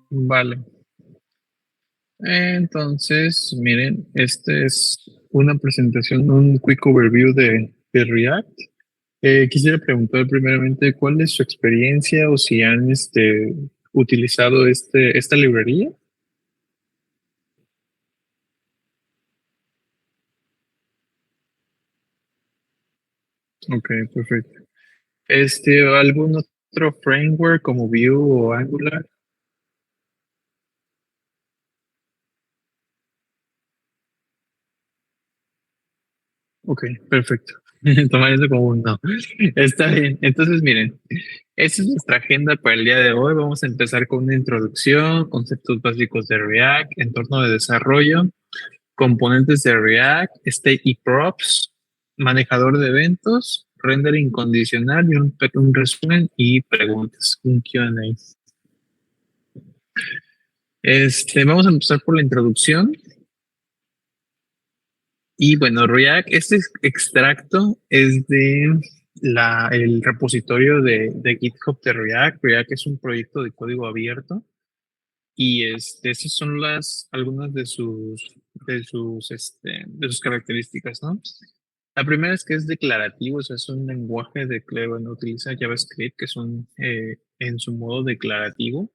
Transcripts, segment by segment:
Vale. Entonces, miren, este es una presentación, un quick overview de React. Quisiera preguntar primeramente cuál es su experiencia o si han utilizado esta librería. Ok, perfecto. ¿Algún otro framework como Vue o Angular? Ok, perfecto. Tomar eso como un no. Está bien. Entonces, miren, esa es nuestra agenda para el día de hoy. Vamos a empezar con una introducción, conceptos básicos de React, entorno de desarrollo, componentes de React, state y props, manejador de eventos, rendering condicional y un resumen y preguntas, un Q&A. Vamos a empezar por la introducción. Y bueno, React, extracto es de el repositorio de GitHub de React. React es un proyecto de código abierto y esas son algunas de sus características, ¿no? La primera es que es declarativo, o sea, es un lenguaje bueno, utiliza JavaScript, que son en su modo declarativo.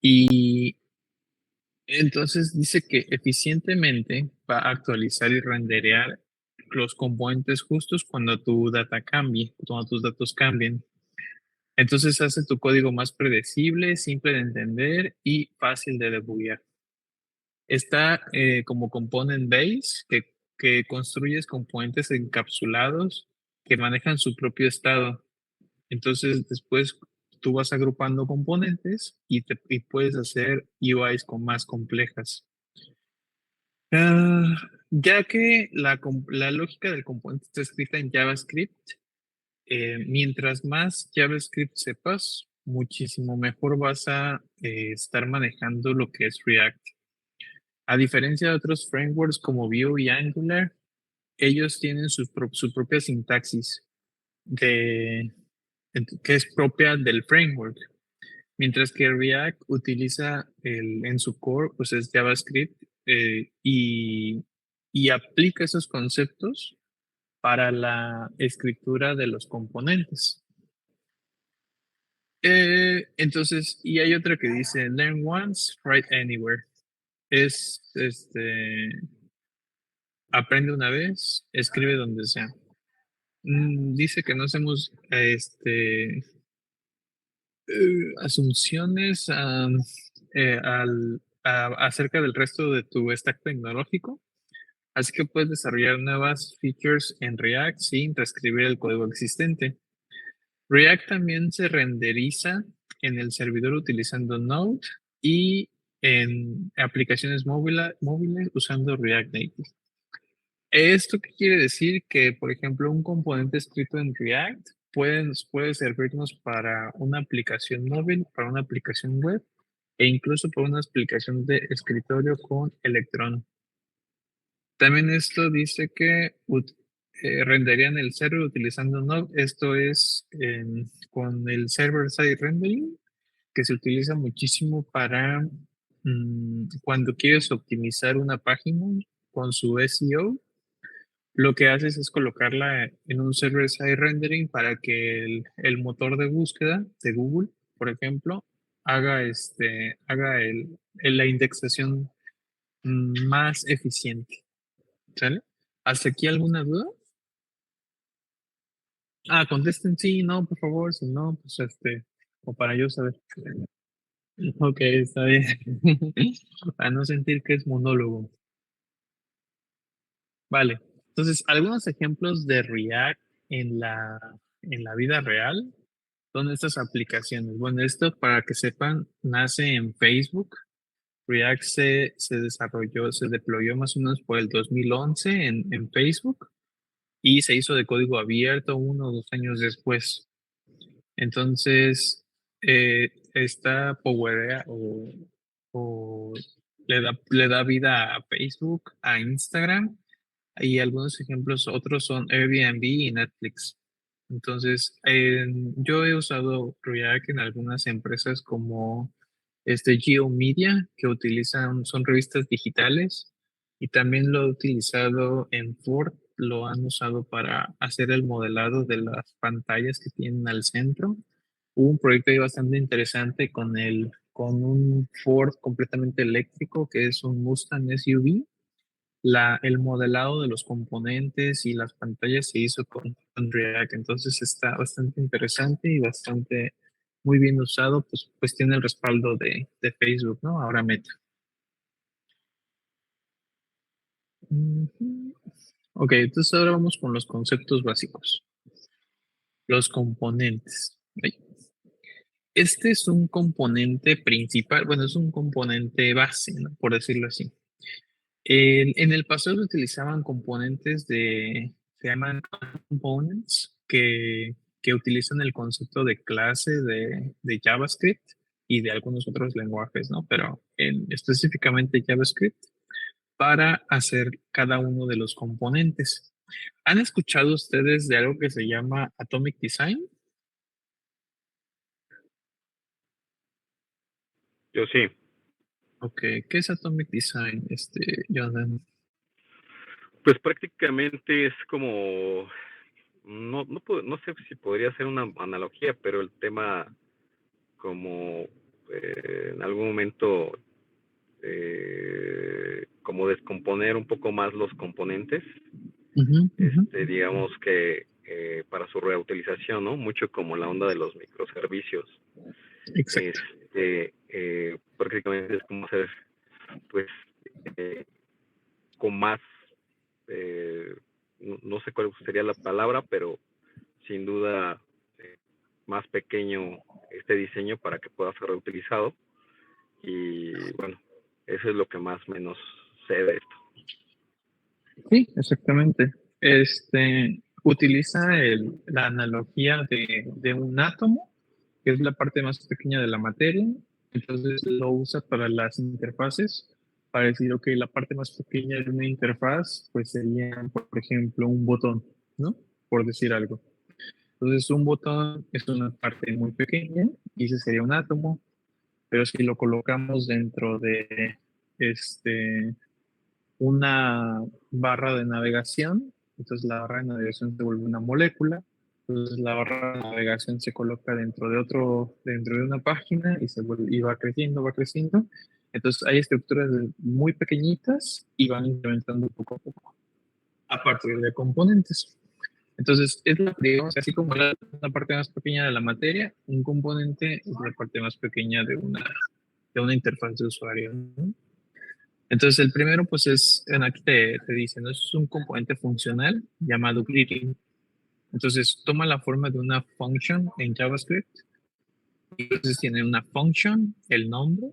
Y entonces dice que eficientemente va a actualizar y renderear los componentes justos cuando tu data cambie, cuando tus datos cambien. Entonces hace tu código más predecible, simple de entender y fácil de debuguear. Está como component base, que construyes componentes encapsulados que manejan su propio estado. Entonces después tú vas agrupando componentes y puedes hacer UIs más complejas. Ah, ya que la lógica del componente está escrita en JavaScript, mientras más JavaScript sepas, muchísimo mejor vas a estar manejando lo que es React. A diferencia de otros frameworks como Vue y Angular, ellos tienen su propia sintaxis de, que es propia del framework, mientras que React utiliza en su core, pues es JavaScript y aplica esos conceptos para la escritura de los componentes. Entonces, y hay otra que dice Learn once, write anywhere. Es aprende una vez, escribe donde sea. Dice que no hacemos asunciones acerca del resto de tu stack tecnológico. Así que puedes desarrollar nuevas features en React sin reescribir el código existente. React también se renderiza en el servidor utilizando Node y en aplicaciones móviles usando React Native. ¿Esto qué quiere decir? Que, por ejemplo, un componente escrito en React puede servirnos para una aplicación móvil, para una aplicación web e incluso para una aplicación de escritorio con Electron. También esto dice que renderían el server utilizando Node. Esto es con el server-side rendering, que se utiliza muchísimo para cuando quieres optimizar una página con su SEO. Lo que haces es colocarla en un server-side rendering para que el motor de búsqueda de Google, por ejemplo, haga la indexación más eficiente. ¿Sale? ¿Hasta aquí alguna duda? Contesten sí, no, por favor, si no, pues o para yo saber. Ok, está bien. Para no sentir que es monólogo. Vale. Entonces, algunos ejemplos de React en la vida real son estas aplicaciones. Bueno, esto para que sepan, nace en Facebook. React se desarrolló, se deployó más o menos por el 2011 en Facebook y se hizo de código abierto 1 o 2 años después. Entonces, esta powerea o le da vida a Facebook, a Instagram y algunos ejemplos, otros son Airbnb y Netflix. Entonces, yo he usado React en algunas empresas como GeoMedia, que son revistas digitales, y también lo he utilizado en Ford, lo han usado para hacer el modelado de las pantallas que tienen al centro. Hubo un proyecto ahí bastante interesante con un Ford completamente eléctrico, que es un Mustang SUV. El modelado de los componentes y las pantallas se hizo con React, entonces está bastante interesante y bastante muy bien usado, pues tiene el respaldo de Facebook, ¿no? Ahora Meta. Ujú. Ok, entonces ahora vamos con los conceptos básicos. Los componentes. Ay. Este es un componente principal, bueno, es un componente base, ¿no? Por decirlo así. En el pasado se utilizaban componentes se llaman components, que utilizan el concepto de clase de JavaScript y de algunos otros lenguajes, ¿no? Pero específicamente JavaScript para hacer cada uno de los componentes. ¿Han escuchado ustedes de algo que se llama Atomic Design? Yo sí. Ok, ¿qué es Atomic Design, Jonathan? Pues prácticamente es como, no sé si podría ser una analogía, pero el tema como en algún momento como descomponer un poco más los componentes, Ujú, ujú. digamos que para su reutilización, ¿no? Mucho como la onda de los microservicios. Exacto. Prácticamente es como hacer, pues, con más, no sé cuál sería la palabra, pero sin duda más pequeño este diseño para que pueda ser reutilizado. Y bueno, eso es lo que más o menos sé de esto. Sí, exactamente. Utiliza la analogía de un átomo, que es la parte más pequeña de la materia. Entonces lo usa para las interfaces, para decir, ok, la parte más pequeña de una interfaz, pues sería, por ejemplo, un botón, ¿no? Por decir algo. Entonces un botón es una parte muy pequeña y ese sería un átomo, pero si lo colocamos dentro de este una barra de navegación, entonces la barra de navegación se vuelve una molécula, entonces la barra de navegación se coloca dentro de una página y y va creciendo. Entonces hay estructuras muy pequeñitas y van incrementando poco a poco a partir de componentes. Entonces, digamos, así como la parte más pequeña de la materia, un componente es la parte más pequeña de una interfaz de usuario, ¿no? Entonces, el primero, pues aquí te dice, ¿no? Es un componente funcional llamado greeting. Entonces, toma la forma de una function en JavaScript. Y entonces tiene una function, el nombre,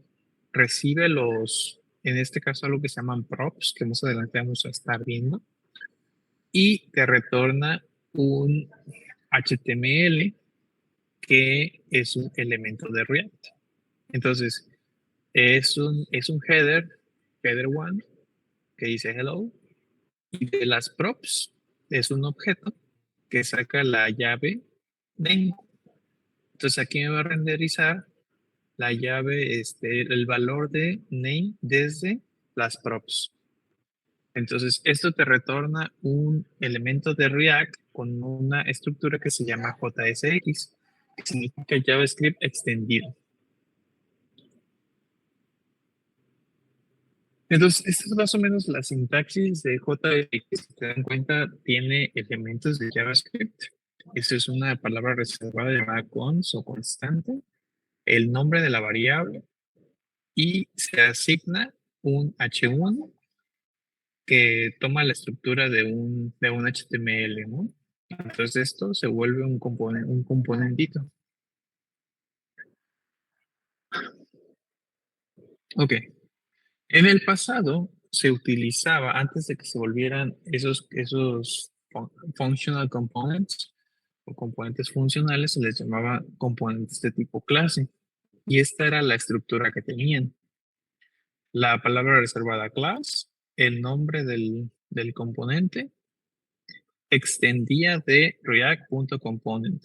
recibe en este caso, algo que se llaman props, que más adelante vamos a estar viendo, y te retorna un HTML que es un elemento de React. Entonces, es un header one, que dice hello. Y de las props es un objeto que saca la llave name. Entonces aquí me va a renderizar la llave, el valor de name desde las props. Entonces esto te retorna un elemento de React con una estructura que se llama JSX, que significa JavaScript extendido. Entonces, esta es más o menos la sintaxis de JSX. Si te dan cuenta, tiene elementos de JavaScript. Esa es una palabra reservada llamada cons o constante, el nombre de la variable y se asigna un h1 que toma la estructura de un HTML, ¿no? Entonces esto se vuelve un componentito. Ok. En el pasado se utilizaba, antes de que se volvieran esos functional components o componentes funcionales, se les llamaba componentes de tipo clase. Y esta era la estructura que tenían. La palabra reservada class, el nombre del componente, extendía de React.component.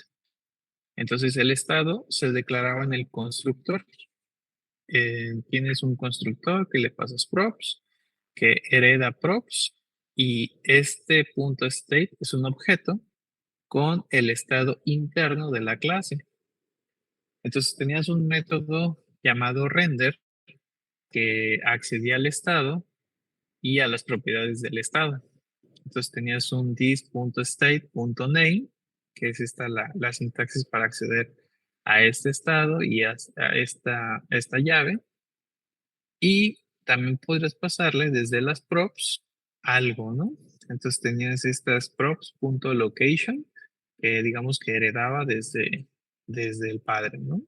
Entonces el estado se declaraba en el constructor. tienes un constructor que le pasas props, que hereda props, y este punto state es un objeto con el estado interno de la clase. Entonces tenías un método llamado render que accedía al estado y a las propiedades del estado. Entonces tenías un this.state.name, que es la sintaxis para acceder a este estado y a esta llave. Y también podrías pasarle desde las props algo, ¿no? Entonces tenías estas props.location, que digamos que heredaba desde el padre, ¿no?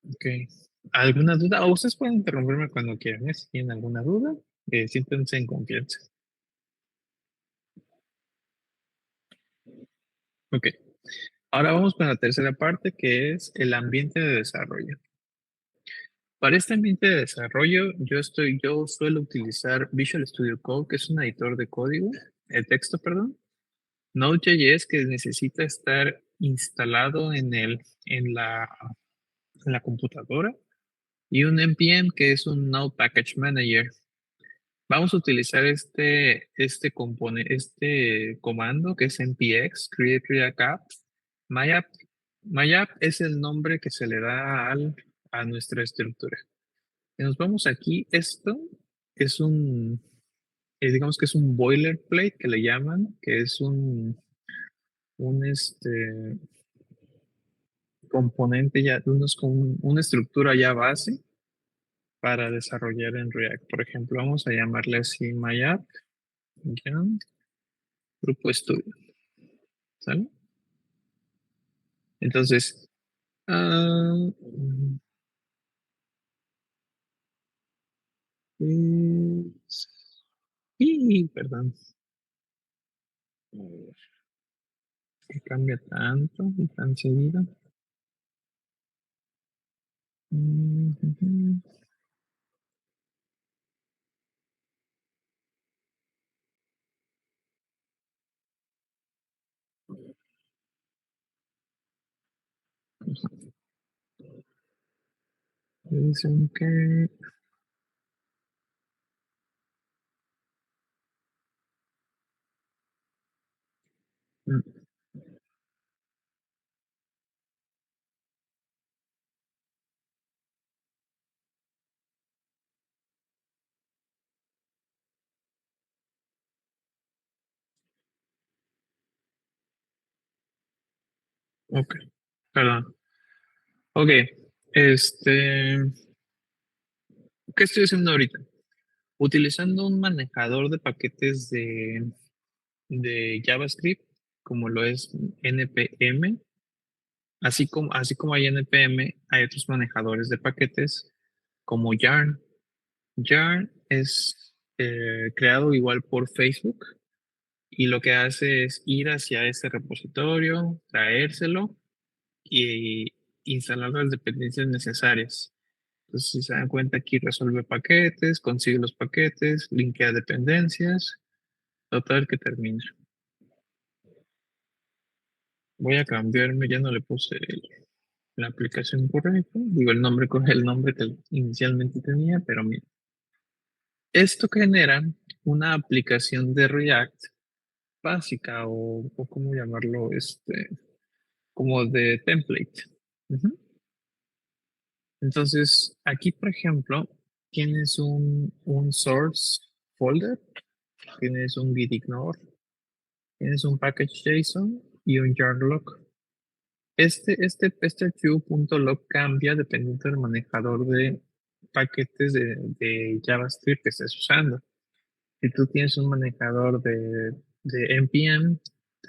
Ok. ¿Alguna duda? O ustedes pueden interrumpirme cuando quieran, ¿eh? Si tienen alguna duda, siéntense en confianza. Ok. Ahora vamos con la tercera parte, que es el ambiente de desarrollo. Para este ambiente de desarrollo, yo suelo utilizar Visual Studio Code, que es un editor de código, el texto, perdón. Node.js, que necesita estar instalado en la computadora. Y un npm, que es un Node Package Manager. Vamos a utilizar este comando, que es npx create React app. MyApp. MyApp es el nombre que se le da a nuestra estructura. Si nos vamos aquí, esto es digamos que es un boilerplate que le llaman, que es un componente ya, una estructura ya base para desarrollar en React. Por ejemplo, vamos a llamarle así MyApp, ya, grupo estudio, ¿sale? Entonces, ah, mm, perdón, a ver, ¿qué cambia tanto y tan seguido? Ujú. Dicen que... mm, ok, perdón. Ok, este, ¿qué estoy haciendo ahorita? Utilizando un manejador de paquetes de JavaScript, como lo es NPM, así como hay NPM, hay otros manejadores de paquetes como Yarn. Yarn es creado igual por Facebook y lo que hace es ir hacia ese repositorio, traérselo y instalar las dependencias necesarias. Entonces, si se dan cuenta, aquí resuelve paquetes, consigue los paquetes, linkea dependencias, total que termina. Voy a cambiarme, ya no le puse la aplicación correcta, digo el nombre que inicialmente tenía, pero mira, esto genera una aplicación de React básica o cómo llamarlo, como de template. Ujú. Entonces, aquí, por ejemplo, tienes un source folder, tienes un gitignore, tienes un package JSON y un yarn log. Este archivo.log cambia dependiendo del manejador de paquetes de JavaScript que estés usando. Si tú tienes un manejador de npm,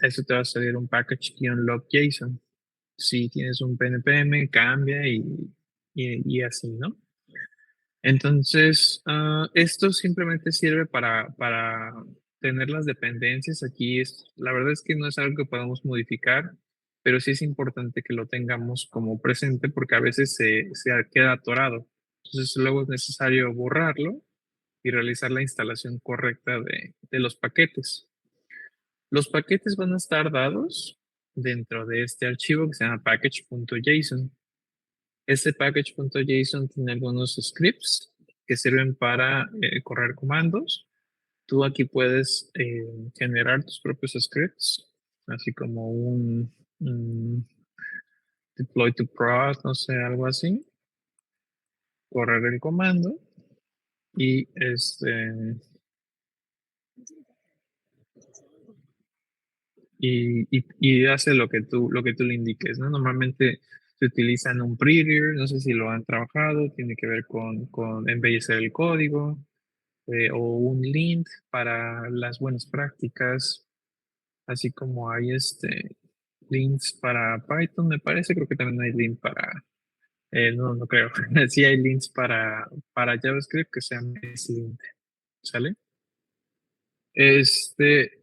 eso te va a salir un package-log JSON. Si tienes un PNPM, cambia y así, ¿no? Entonces, esto simplemente sirve para tener las dependencias. Aquí la verdad es que no es algo que podamos modificar, pero sí es importante que lo tengamos como presente porque a veces se queda atorado. Entonces, luego es necesario borrarlo y realizar la instalación correcta de los paquetes. Los paquetes van a estar dados dentro de este archivo que se llama package.json. Este package.json tiene algunos scripts que sirven para correr comandos. Tú aquí puedes generar tus propios scripts, así como un deploy to prod, no sé, algo así. Correr el comando y y hace lo que tú le indiques, ¿no? Normalmente se utilizan un prettier, no sé si lo han trabajado, tiene que ver con embellecer el código, o un lint para las buenas prácticas, así como hay lints para Python, me parece, creo que también hay lint para, no, no creo, sí hay lints para JavaScript que se llama lint, ¿sale?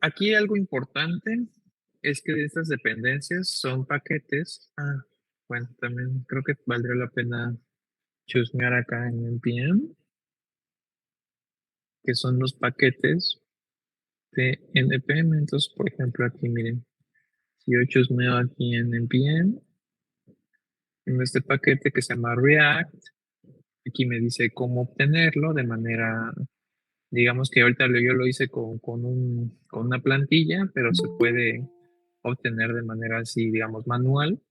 Aquí algo importante es que estas dependencias son paquetes. Ah, bueno, también creo que valdría la pena chusmear acá en npm, que son los paquetes de npm. Entonces, por ejemplo, aquí miren, si yo chusmeo aquí en npm, en este paquete que se llama React, aquí me dice cómo obtenerlo de manera, digamos que ahorita yo lo hice con una plantilla, pero se puede obtener de manera así, digamos, manual.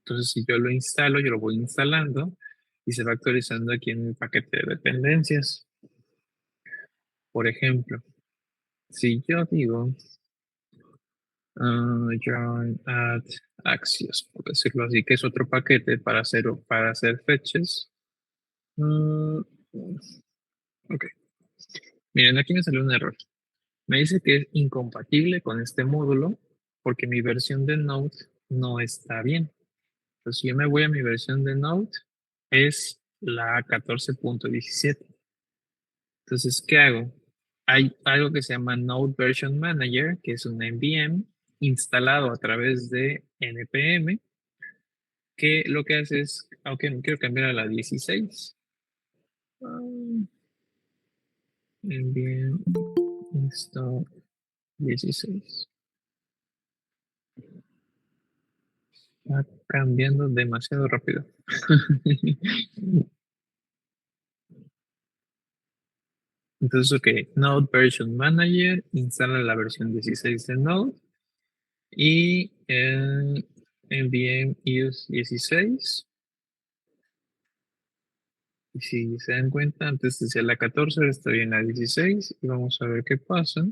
Entonces, si yo lo instalo, yo lo voy instalando y se va actualizando aquí en el paquete de dependencias. Por ejemplo, si yo digo join add Axios, por decirlo así, que es otro paquete para hacer fetches. Mm, ok. Miren, aquí me salió un error. Me dice que es incompatible con este módulo porque mi versión de Node no está bien. Entonces, si yo me voy a mi versión de Node, es la 14.17. Entonces, ¿qué hago? Hay algo que se llama Node Version Manager, que es un NVM instalado a través de npm, que lo que hace es, aunque no quiero cambiar a la 16, nvm install 16. Está cambiando demasiado rápido. Entonces, ok, Node Version Manager, instala la versión 16 de Node y npm iOS 16. Y si se dan cuenta, antes decía la 14, ahora estoy en la 16 y vamos a ver qué pasa.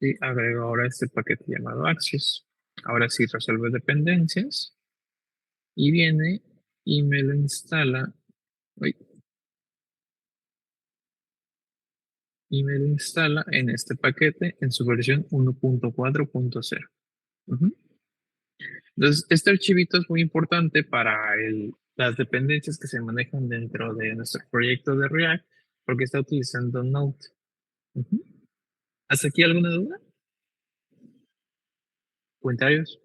Y agrego ahora este paquete llamado Axios. Ahora sí resuelve dependencias y viene y me lo instala. Uy, y me lo instala en este paquete en su versión 1.4.0. Ujú. Entonces, este archivito es muy importante para las dependencias que se manejan dentro de nuestro proyecto de React, porque está utilizando Node. Ujú. ¿Hasta aquí alguna duda? ¿Comentarios?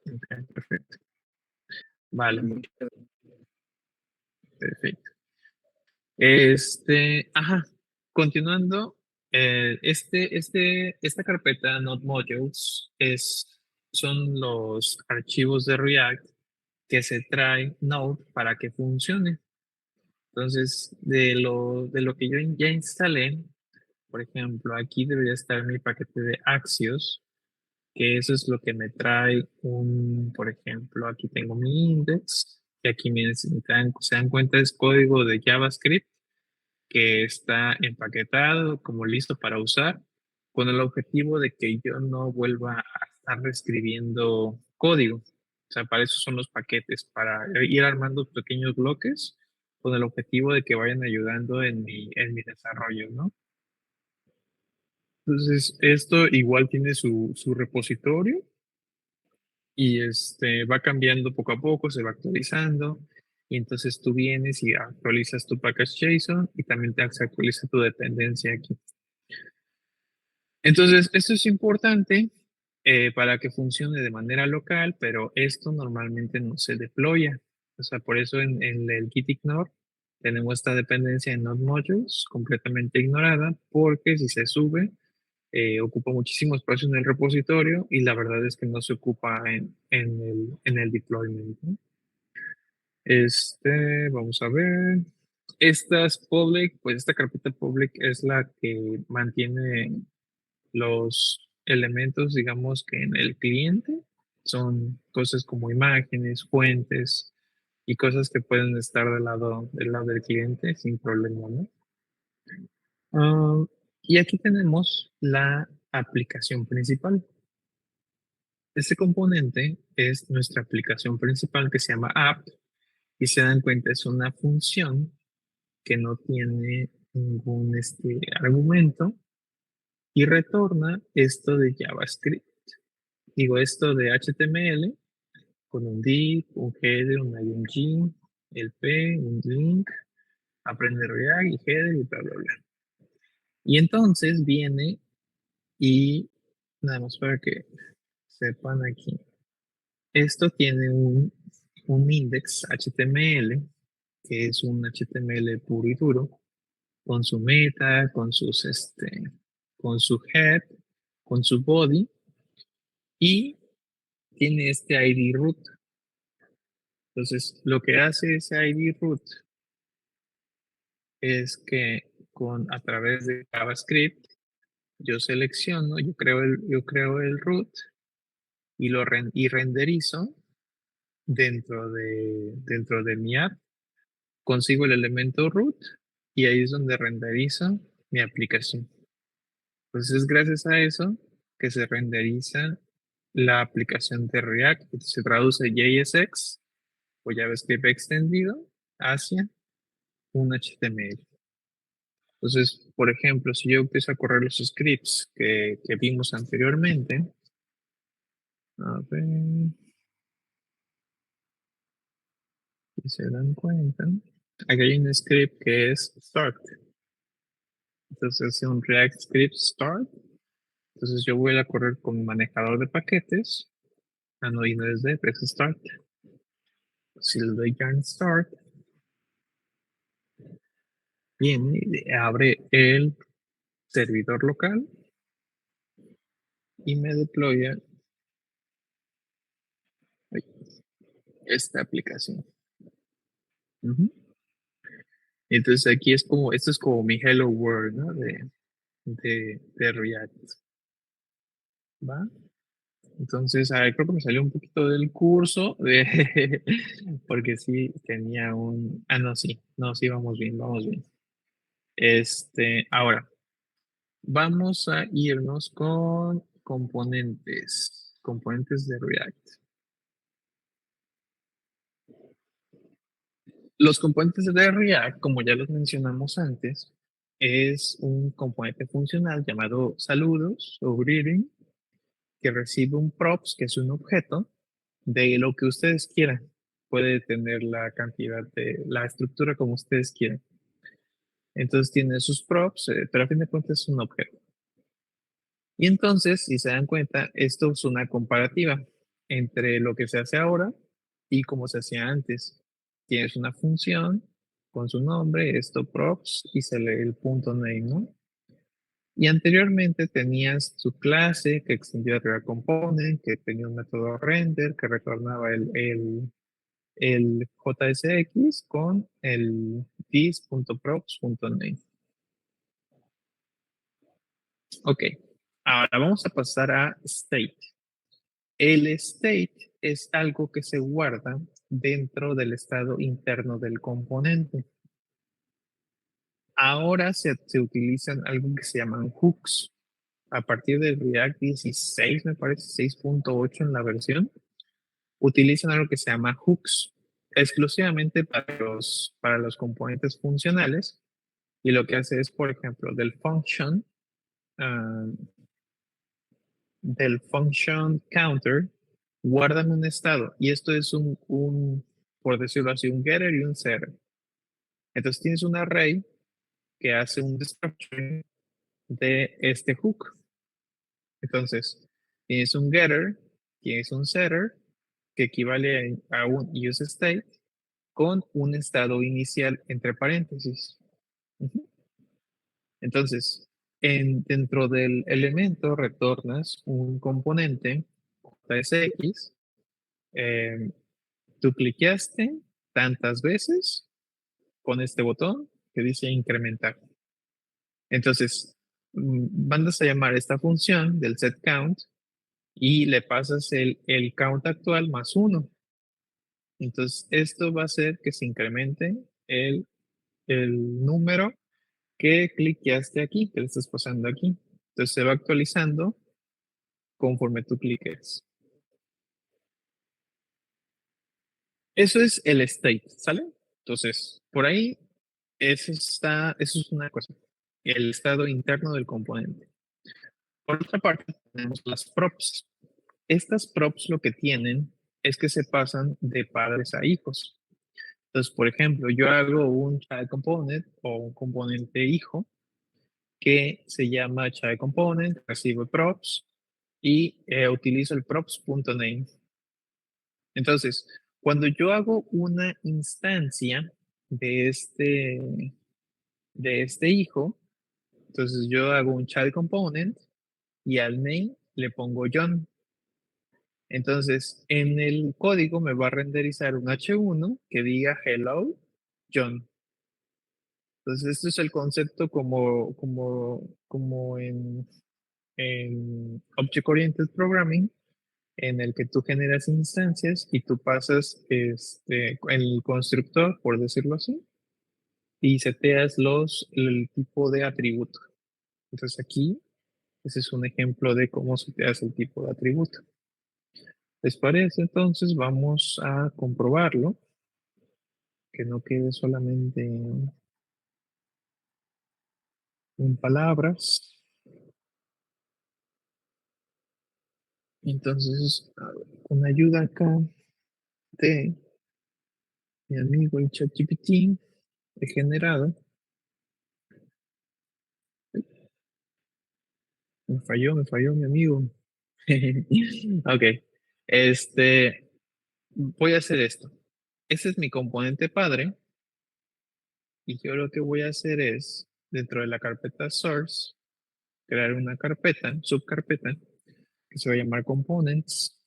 Ok, perfecto. Vale, perfecto. Ajá, continuando, esta carpeta Node Modules son los archivos de React que se trae Node para que funcione. Entonces, de lo que yo ya instalé, por ejemplo, aquí debería estar mi paquete de Axios, que eso es lo que me trae por ejemplo, aquí tengo mi index, y aquí se dan cuenta es código de JavaScript que está empaquetado como listo para usar, con el objetivo de que yo no vuelva a estar reescribiendo código. O sea, para eso son los paquetes, para ir armando pequeños bloques con el objetivo de que vayan ayudando en mi desarrollo, ¿no? Entonces, esto igual tiene su repositorio y va cambiando poco a poco, se va actualizando. Y entonces tú vienes y actualizas tu package JSON y también se actualiza tu dependencia aquí. Entonces, esto es importante para que funcione de manera local, pero esto normalmente no se deploya. O sea, por eso en el git ignore tenemos esta dependencia en Node Modules completamente ignorada, porque si se sube, ocupa muchísimo espacio en el repositorio y la verdad es que no se ocupa en el deployment, ¿no? Vamos a ver. Estas public, pues esta carpeta public es la que mantiene los elementos, digamos que en el cliente son cosas como imágenes, fuentes y cosas que pueden estar del lado del cliente sin problema, ¿no? Ah, y aquí tenemos la aplicación principal. Este componente es nuestra aplicación principal que se llama app y se dan cuenta es una función que no tiene ningún argumento y retorna esto de JavaScript. Digo, esto de HTML con un div, un header, un img, el p, un link, aprende React y header y bla, bla, bla. Y entonces viene y nada más para que sepan aquí. Esto tiene un index HTML, que es un HTML puro y duro, con su meta, con su head, con su body, y tiene este ID root. Entonces, lo que hace ese ID root es que a través de JavaScript, yo selecciono, yo creo el root y y renderizo dentro de mi app, consigo el elemento root y ahí es donde renderizo mi aplicación. Entonces es gracias a eso que se renderiza la aplicación de React, que se traduce JSX o JavaScript extendido hacia un HTML. Entonces, por ejemplo, si yo empiezo a correr los scripts que vimos anteriormente, a ver si se dan cuenta, aquí hay un script que es start. Entonces, es un React script start. Entonces, yo voy a correr con mi manejador de paquetes. No, y no es de, es start. Si le doy yarn start, viene y abre el servidor local y me deploya esta aplicación. Ujú. Entonces aquí es como, esto es como mi Hello World, ¿no? De React. ¿Va? Entonces, creo que me salió un poquito del curso, porque sí tenía un... no, sí, no, sí, vamos bien, vamos bien. Ahora, vamos a irnos con componentes de React. Los componentes de React, como ya los mencionamos antes, es un componente funcional llamado saludos o greeting que recibe un props, que es un objeto de lo que ustedes quieran. Puede tener la cantidad de la estructura como ustedes quieran. Entonces tiene sus props, pero a fin de cuentas es un objeto. Y entonces, si se dan cuenta, esto es una comparativa entre lo que se hace ahora y como se hacía antes. Tienes una función con su nombre, esto props, y se lee el punto name, ¿no? Y anteriormente tenías tu clase que extendía React Component, que tenía un método render que retornaba el JSX con el this.props.name. Ok, ahora vamos a pasar a state. El state es algo que se guarda dentro del estado interno del componente. Ahora se utilizan algo que se llaman hooks. A partir del React 16, me parece, 6.8 en la versión, utilizan algo que se llama hooks, exclusivamente para los componentes funcionales. Y lo que hace es, por ejemplo, uh, del function counter, guárdame un estado. Y esto es por decirlo así, un getter y un setter. Entonces tienes un array que hace un description de este hook. Entonces, tienes un getter, tienes un setter, que equivale a un use state con un estado inicial entre paréntesis. Entonces, Dentro del elemento retornas un componente JSX. eh, Tú cliqueaste tantas veces con este botón que dice incrementar. Entonces, mandas a llamar esta función del setCount y le pasas el count actual más 1. Entonces, esto va a hacer que se incremente el número que cliqueaste aquí, que le estás pasando aquí. Entonces, se va actualizando conforme tú cliques. Eso es el state, ¿sale? Entonces, por ahí, eso es una cosa, el estado interno del componente. Por otra parte, tenemos las props. Estas props lo que tienen es que se pasan de padres a hijos. Entonces, por ejemplo, yo hago un child component o un componente hijo que se llama child component, recibe props y utilizo el props.name. Entonces, cuando yo hago una instancia de este hijo, entonces yo hago un child component y al name le pongo John. Entonces, en el código me va a renderizar un H1 que diga hello, John. Entonces, esto es el concepto como en Object Oriented Programming, en el que tú generas instancias y tú pasas el constructor, por decirlo así, y seteas el tipo de atributo. Entonces, aquí, ese es un ejemplo de cómo seteas el tipo de atributo. ¿Les parece? Entonces, vamos a comprobarlo, que no quede solamente en palabras. Entonces, a ver, con ayuda acá de mi amigo el ChatGPT, he generado. Me falló mi amigo. Ok, voy a hacer esto. Ese es mi componente padre y yo lo que voy a hacer es, dentro de la carpeta source, crear una carpeta, subcarpeta, que se va a llamar components.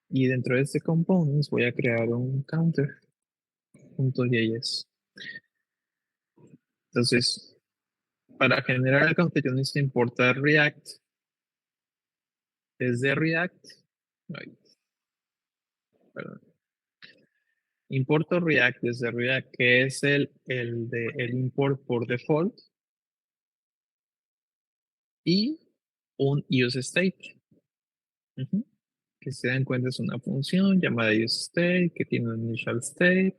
Y dentro de este components voy a crear un counter.js. Entonces, para generar el counter yo necesito importar React. Desde React, ay, perdón, importo React desde React, que es el import por default, y un useState. Ujú. Que se dan cuenta es una función llamada useState, que tiene un initial state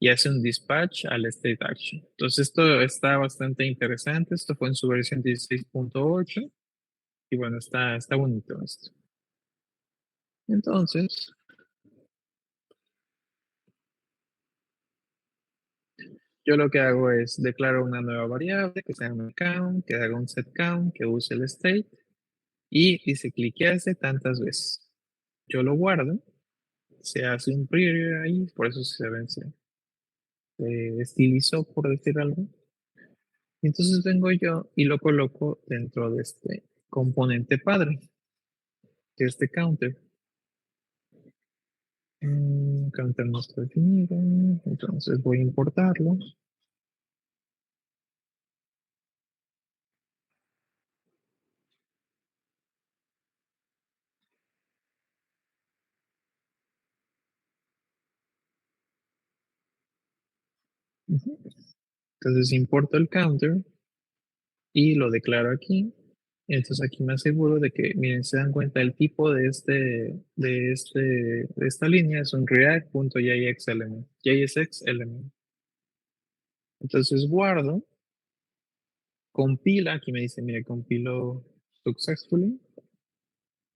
y hace un dispatch al state action. Entonces esto está bastante interesante. Esto fue en su versión 16.8 y bueno, está bonito esto. Entonces, yo lo que hago es declaro una nueva variable que se llama count, que haga un set count, que use el state y dice cliquearse tantas veces. Yo lo guardo, se hace un preview ahí, por eso se vence. Estilizó, por decir algo. Y entonces vengo yo y lo coloco dentro de este componente padre, que es este counter. Counter no está definido, entonces voy a importarlo. Ujú. Entonces importo el counter y lo declaro aquí. Entonces aquí me aseguro de que, miren, se dan cuenta el tipo de esta línea es un React.jsx element, JSX element. Entonces guardo, compila, aquí me dice, mire, compilo successfully.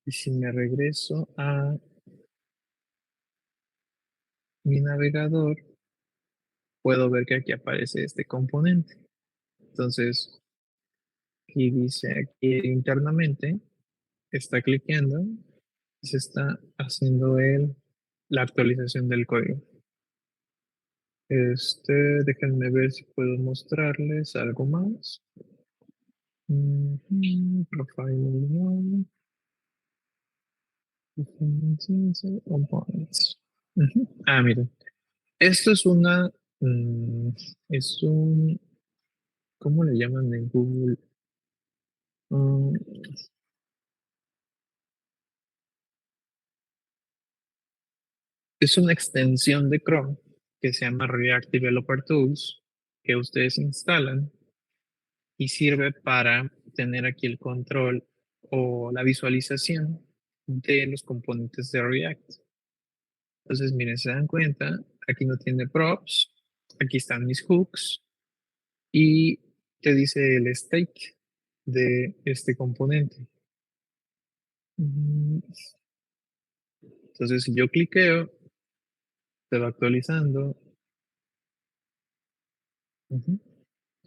Y si me regreso a mi navegador, puedo ver que aquí aparece este componente. Entonces, aquí dice, aquí internamente, está cliqueando y se está haciendo la actualización del código. Déjenme ver si puedo mostrarles algo más. Profile. Components. Miren. Esto es es un, ¿cómo le llaman en Google? Mm, es una extensión de Chrome que se llama React Developer Tools que ustedes instalan y sirve para tener aquí el control o la visualización de los componentes de React. Entonces, miren, se dan cuenta, aquí no tiene props, aquí están mis hooks y te dice el state de este componente. Mm, Entonces, si yo cliqueo, se va actualizando. Ujú.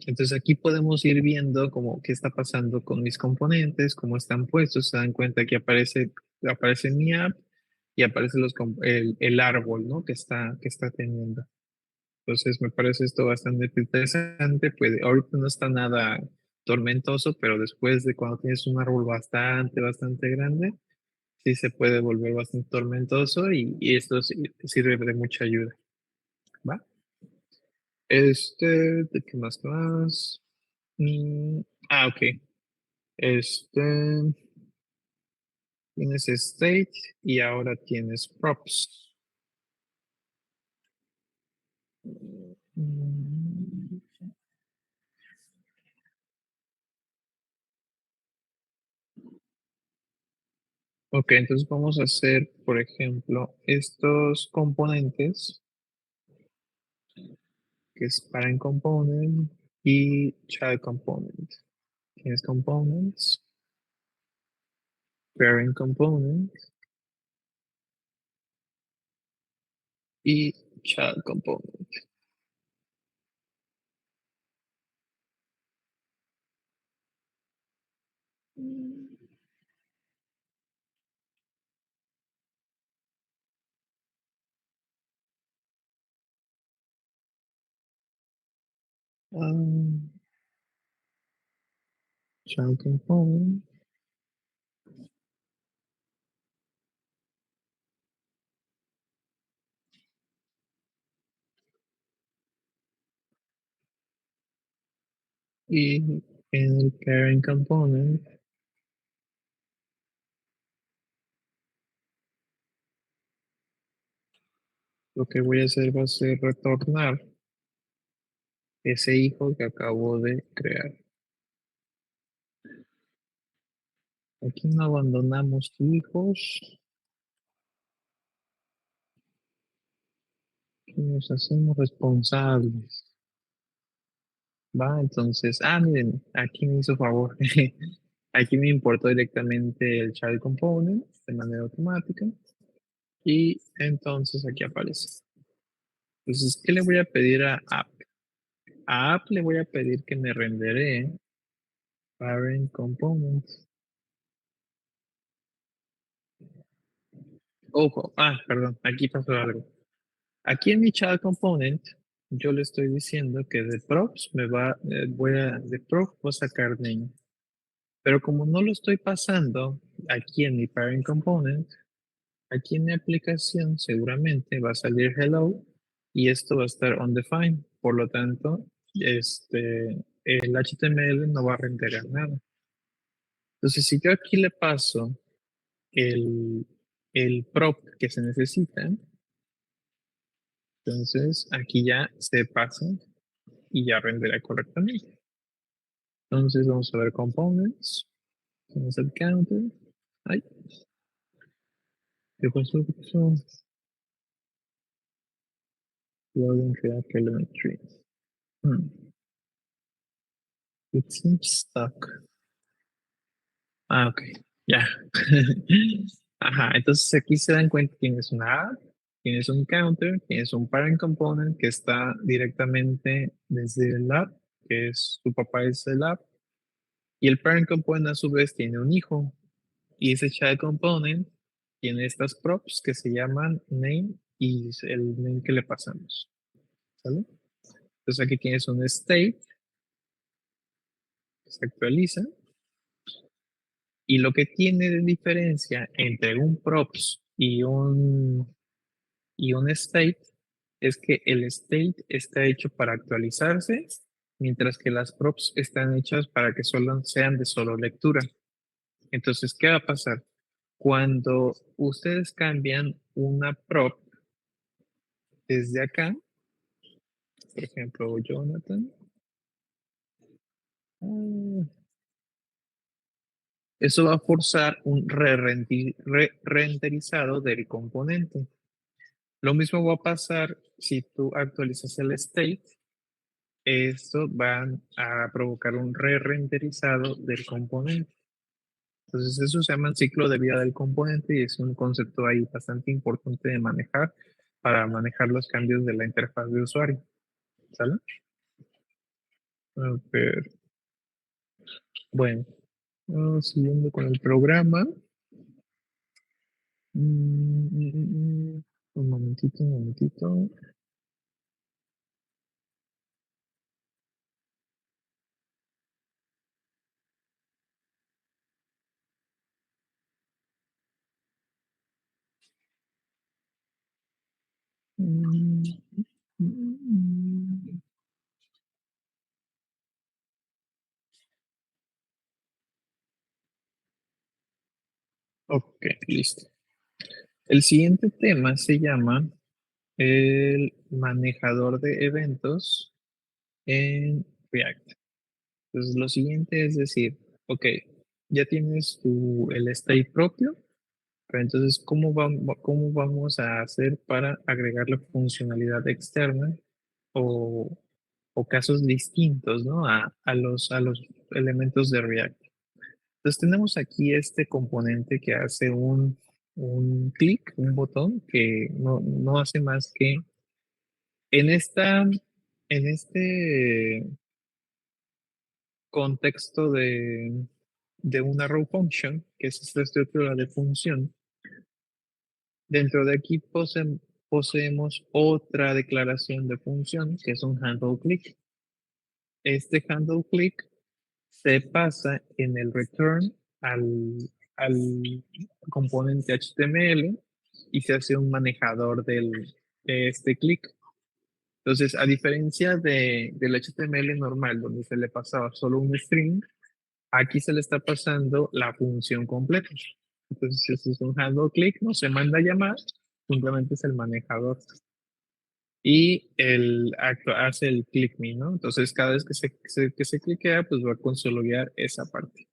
Entonces, aquí podemos ir viendo como qué está pasando con mis componentes, cómo están puestos. Se dan cuenta que aparece mi app y aparece el árbol, ¿no? Que está teniendo. Entonces, me parece esto bastante interesante. Ahorita no está nada tormentoso, pero después de cuando tienes un árbol bastante grande, sí se puede volver bastante tormentoso y esto sirve de mucha ayuda. ¿Va? ¿De qué más? ¿Qué más? Ok. Este, tienes state y ahora tienes props. Mm, Ok, entonces vamos a hacer, por ejemplo, estos componentes, que es parent component y child component. Tienes components, parent component y child component. Um, child component y en el parent component lo que voy a hacer va a ser retornar ese hijo que acabo de crear. Aquí no abandonamos hijos, aquí nos hacemos responsables. Va, entonces, miren, aquí me hizo favor. Aquí me importó directamente el child component de manera automática y entonces aquí aparece. Entonces, ¿qué le voy a pedir a app? A app le voy a pedir que me rendere parent component. Ojo, perdón, aquí pasó algo. Aquí en mi child component, yo le estoy diciendo que de props de prop voy a sacar name. Pero como no lo estoy pasando aquí en mi parent component, aquí en mi aplicación seguramente va a salir hello y esto va a estar undefined. Por lo tanto, el HTML no va a renderar nada. Entonces, si yo aquí le paso el, el prop que se necesita, entonces aquí ya se pasa y ya rendera correctamente. Entonces vamos a ver components. Tenemos el counter. Ay, ¿qué pasó? ¿Qué pasó? Loading React Elementary. Hmm. It seems stuck. Ok, ya. Ajá, entonces aquí se dan cuenta que tienes una app, tienes un counter, tienes un parent component que está directamente desde el app, que es tu papá es el app, y el parent component a su vez tiene un hijo, y ese child component tiene estas props que se llaman name y el name que le pasamos. ¿Sale? Entonces aquí tienes un state que se actualiza. Y lo que tiene de diferencia entre un props y un state es que el state está hecho para actualizarse, mientras que las props están hechas para que solo sean de solo lectura. Entonces, ¿qué va a pasar? Cuando ustedes cambian una prop desde acá, por ejemplo, Jonathan, ah, eso va a forzar un re-renderizado del componente. Lo mismo va a pasar si tú actualizas el state. Esto va a provocar un re-renderizado del componente. Entonces, eso se llama ciclo de vida del componente y es un concepto ahí bastante importante de manejar para manejar los cambios de la interfaz de usuario. ¿Sale? A ver. Bueno, siguiendo con el programa. Un momentito, un momentito. Mm, mm, Ok, listo. El siguiente tema se llama el manejador de eventos en React. Entonces, lo siguiente es decir, ok, ya tienes el state propio, pero entonces, ¿cómo vamos a hacer para agregarle funcionalidad externa o, o casos distintos, ¿no? A los elementos de React? Entonces, tenemos aquí este componente que hace un clic, un botón que no hace más que en en este contexto de una row function, que es esta estructura de función, dentro de aquí poseemos otra declaración de función, que es un handle click. Este handle click se pasa en el return al componente HTML y se hace un manejador de este click. Entonces, a diferencia del HTML normal, donde se le pasaba solo un string, aquí se le está pasando la función completa. Entonces, si esto es un handle click, no se manda a llamar, simplemente es el manejador. Y el acto hace el click me, ¿no? Entonces, cada vez que se cliquea, pues va a consolidear esa parte.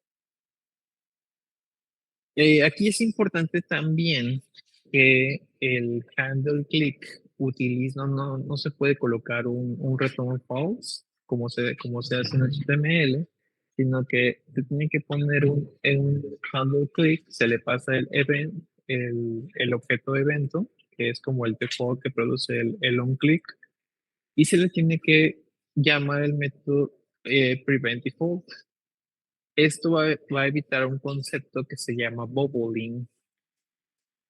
Aquí es importante también que el handle click utiliza, no se puede colocar un return false como se hace en HTML, sino que se tiene que poner en un handle click, se le pasa el event, el objeto de evento, que es como el default que produce el onClick, y se le tiene que llamar el método prevent default. Esto va a evitar un concepto que se llama bubbling.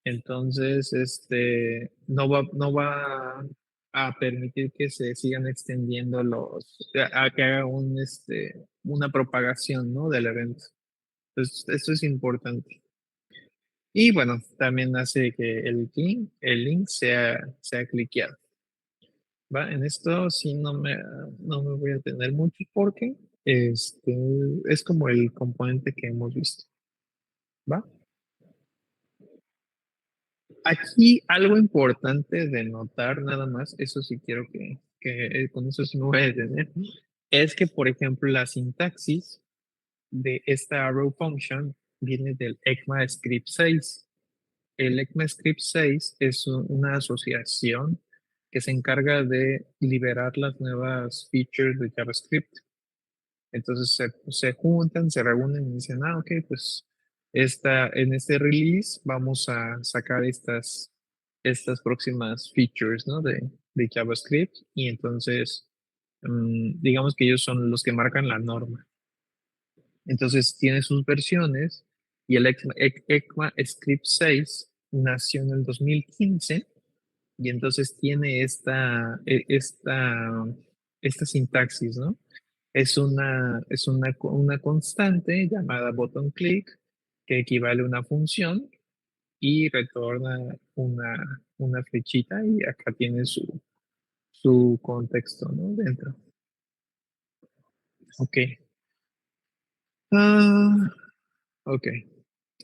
Entonces, no va a permitir que se sigan extendiendo a que haga una propagación, ¿no? Del evento. Entonces, esto es importante. Y bueno, también hace que el link sea cliqueado. ¿Va? En esto sí no me voy a tener mucho porque este, es como el componente que hemos visto. ¿Va? Aquí algo importante de notar nada más, eso sí quiero que con eso sí me voy a detener, es que por ejemplo la sintaxis de esta arrow function viene del ECMAScript 6. El ECMAScript 6 es una asociación que se encarga de liberar las nuevas features de JavaScript. Entonces se juntan, se reúnen y dicen, ah, ok, pues en este release vamos a sacar estas próximas features, ¿no? De JavaScript y entonces digamos que ellos son los que marcan la norma. Entonces tiene sus versiones y el ECMAScript 6 nació en el 2015 Y entonces tiene esta sintaxis, ¿no? Es una constante llamada button click que equivale a una función y retorna una flechita y acá tiene su contexto, ¿no? Dentro. Ok. Ah, ok.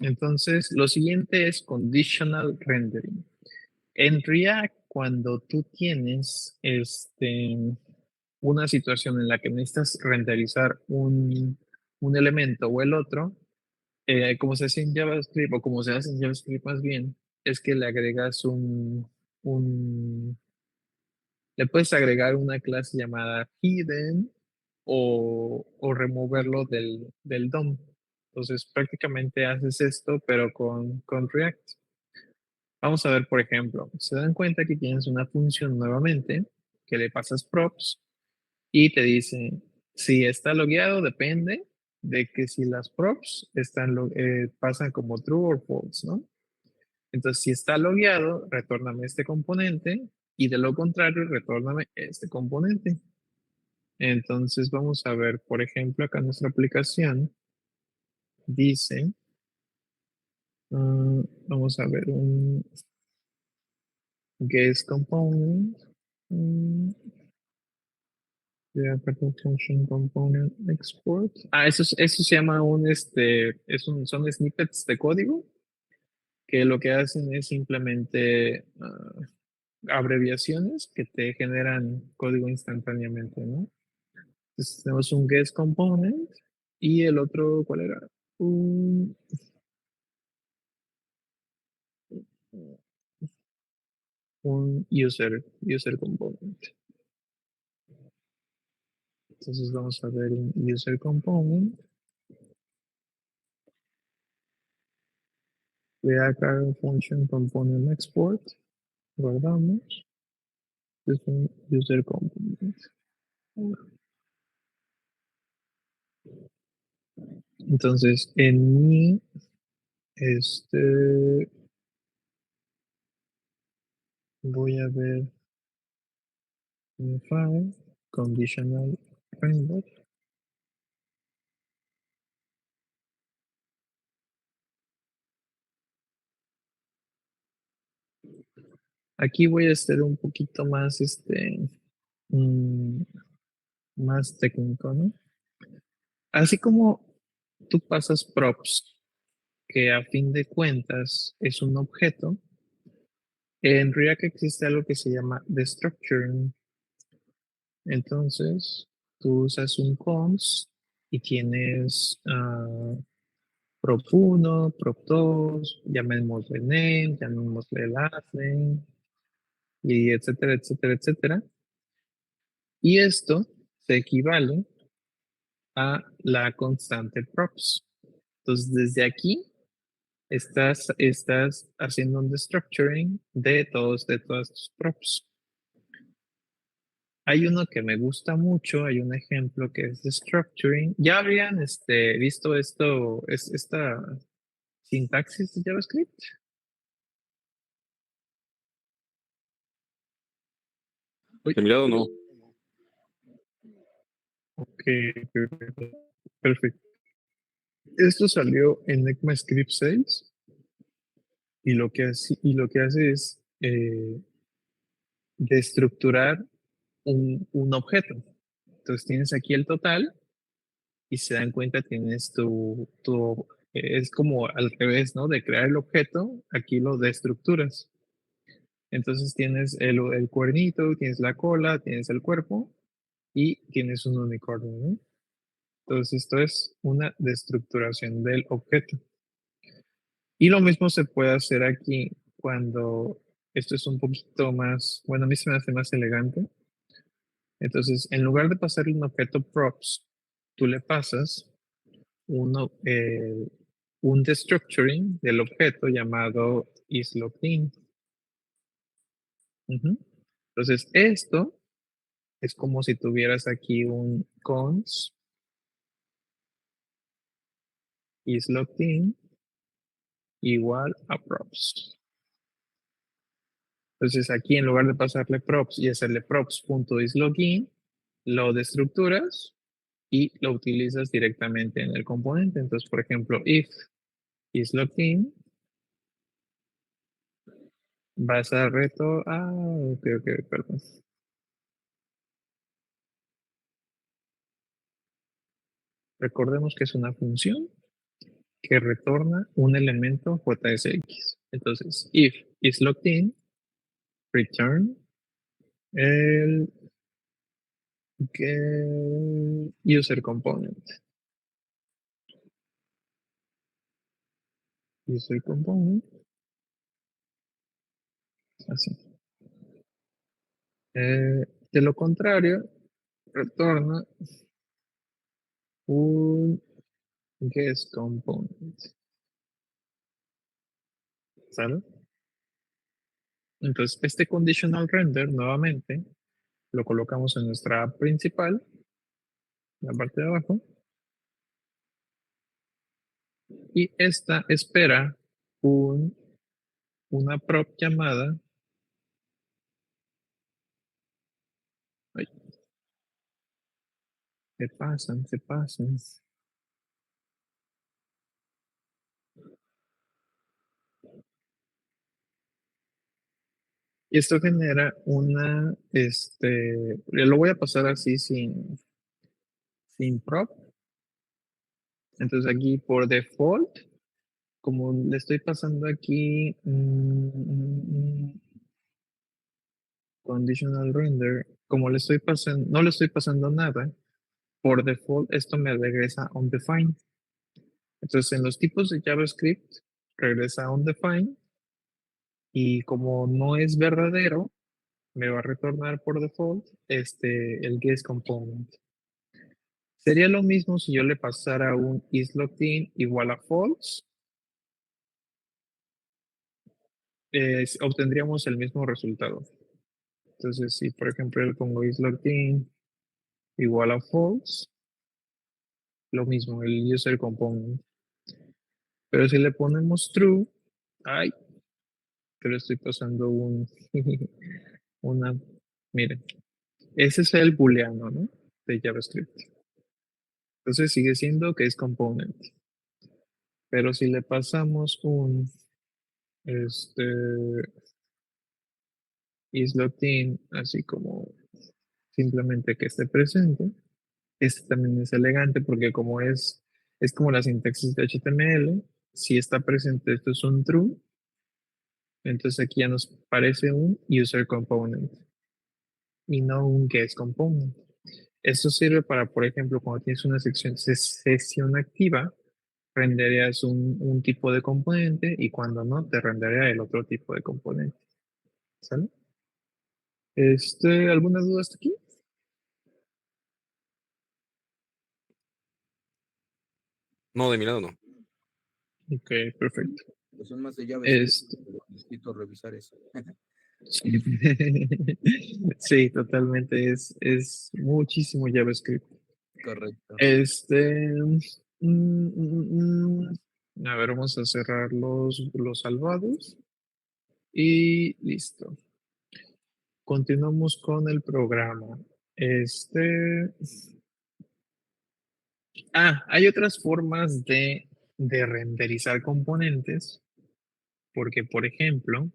Entonces, lo siguiente es conditional rendering. En React, cuando tú tienes una situación en la que necesitas renderizar un elemento o el otro, como se hace en JavaScript, o como se hace en JavaScript más bien, es que le agregas un le puedes agregar una clase llamada hidden o removerlo del DOM. Entonces, prácticamente haces esto, pero con React. Vamos a ver, por ejemplo, se dan cuenta que tienes una función nuevamente que le pasas props y te dice si está logueado, depende de que si las props pasan como true o false, ¿no? Entonces, si está logueado, retórname este componente y de lo contrario, retórname este componente. Entonces, vamos a ver, por ejemplo, acá nuestra aplicación dice, vamos a ver un guest component. mm, perdón, function component export. Eso se llama son snippets de código que lo que hacen es simplemente abreviaciones que te generan código instantáneamente, ¿no? Entonces tenemos un guest component y el otro, ¿cuál era? Un, un user component. Entonces vamos a ver un user component. Create a function component export. Guardamos. Es un user component. Entonces, en mi, voy a ver mi file, conditional framework. Aquí voy a ser un poquito más, mm, más técnico, ¿no? Así como tú pasas props, que a fin de cuentas es un objeto, en React existe algo que se llama destructuring. Entonces, tú usas un cons y tienes prop 1, prop 2, llamémosle name, llamémosle last name, y etcétera, etcétera, etcétera. Y esto se equivale a la constante props. Entonces, desde aquí estás haciendo un destructuring de todas tus props. Hay uno que me gusta mucho, hay un ejemplo que es destructuring. ¿Ya habrían visto esta sintaxis de JavaScript? Uy, De mi lado no. ok, perfecto. Esto salió en ECMAScript 6 y lo que hace es destructurar un objeto. Entonces tienes aquí el total y se dan cuenta tienes es como al revés, ¿no? De crear el objeto, aquí lo destructuras. Entonces tienes el cuernito, tienes la cola, tienes el cuerpo y tienes un unicornio, ¿no? Entonces esto es una destructuración del objeto. Y lo mismo se puede hacer aquí cuando esto es un poquito más, bueno, a mí se me hace más elegante. Entonces, en lugar de pasarle un objeto props, tú le pasas uno, un destructuring del objeto llamado isLogged. Ujú. Entonces, esto es como si tuvieras aquí un cons isLogged igual a props. Entonces aquí en lugar de pasarle props y hacerle props.isLogin, lo destructuras y lo utilizas directamente en el componente. Entonces, por ejemplo, if isLogin, vas a ok, perdón. Recordemos que es una función que retorna un elemento JSX. Entonces, if isLogin, return el user component. User component. Así. De lo contrario, retorna un guest component. ¿Sale? Entonces, este conditional render, nuevamente, lo colocamos en nuestra app principal, en la parte de abajo, y esta espera una prop llamada. Ay, se pasan, se pasan. Y esto genera lo voy a pasar así sin prop. Entonces aquí por default, como le estoy pasando aquí conditional render, como le estoy pasando, no le estoy pasando nada, por default esto me regresa undefined. Entonces en los tipos de JavaScript regresa undefined y como no es verdadero, me va a retornar por default el guest component. Sería lo mismo si yo le pasara un isLogin igual a false. Obtendríamos el mismo resultado. Entonces, si por ejemplo le pongo isLogin igual a false, lo mismo, el user component. Pero si le ponemos true, ay, que le estoy pasando una, miren, ese es el booleano, ¿no? De JavaScript. Entonces sigue siendo que es component. Pero si le pasamos este, isLogin, así como simplemente que esté presente, este también es elegante porque como es como la sintaxis de HTML, si está presente esto es un true, entonces aquí ya nos parece un user component y no un guest component. Esto sirve para, por ejemplo, cuando tienes una sesión activa, renderías un tipo de componente y cuando no, te rendería el otro tipo de componente. ¿Sale? ¿Alguna duda hasta aquí? No, de mi lado no. Ok, perfecto. Pues son más de llaves. Este, Necesito revisar eso. sí. Sí, totalmente. Es muchísimo JavaScript. Correcto. A ver, vamos a cerrar los salvados. Y listo. Continuamos con el programa. Hay otras formas de renderizar componentes, porque, por ejemplo,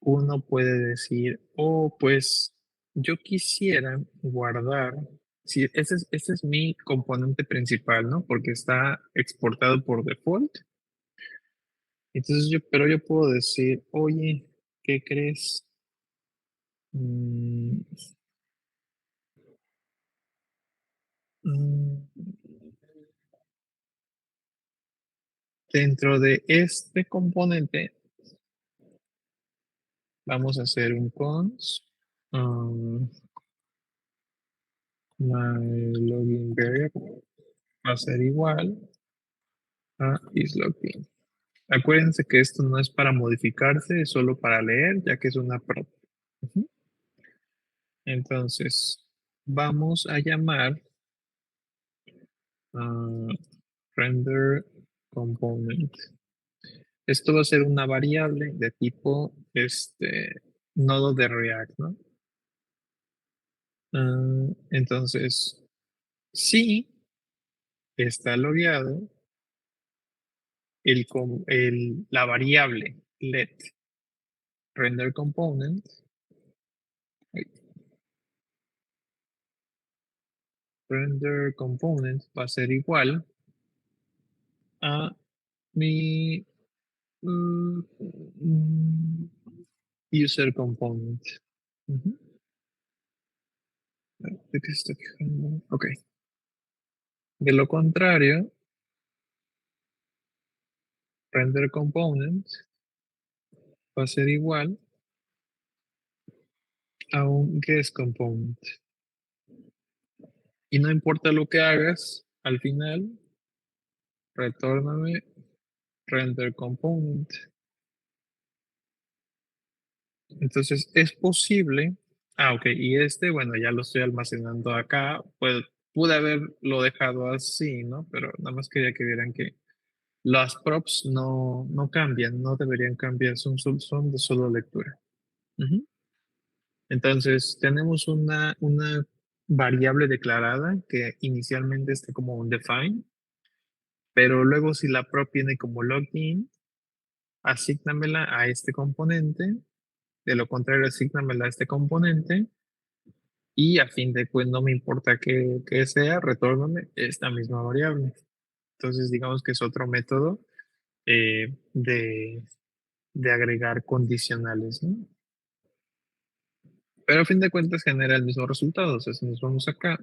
uno puede decir, pues yo quisiera guardar, si ese es mi componente principal, ¿no? Porque está exportado por default. Entonces pero yo puedo decir, oye, ¿qué crees? Mm, mm, Dentro de este componente vamos a hacer un cons. My login variable va a ser igual a isLogin. Acuérdense que esto no es para modificarse, es solo para leer, ya que es una prop. Ujú. Entonces, vamos a llamar a render component. Esto va a ser una variable de tipo nodo de React, ¿no? Entonces, sí está logueado la variable let render component, render component va a ser igual a mi user component. Ujú. ¿De qué se está fijando? Ok. De lo contrario, render component va a ser igual a un guest component. Y no importa lo que hagas, al final, retórname render component. Entonces, es posible. Ok, y bueno, ya lo estoy almacenando acá. Pues pude haberlo dejado así, ¿no? Pero nada más quería que vieran que las props no cambian, no deberían cambiar, son de solo lectura. Ujú. Entonces, tenemos una variable declarada que inicialmente está como un define, pero luego si la prop viene como login, asígnamela a este componente, de lo contrario, asígnamela a este componente, y a fin de cuentas no me importa que sea, retórname esta misma variable. Entonces, digamos que es otro método de agregar condicionales, ¿no? Pero a fin de cuentas genera el mismo resultado. O sea, si nos vamos acá,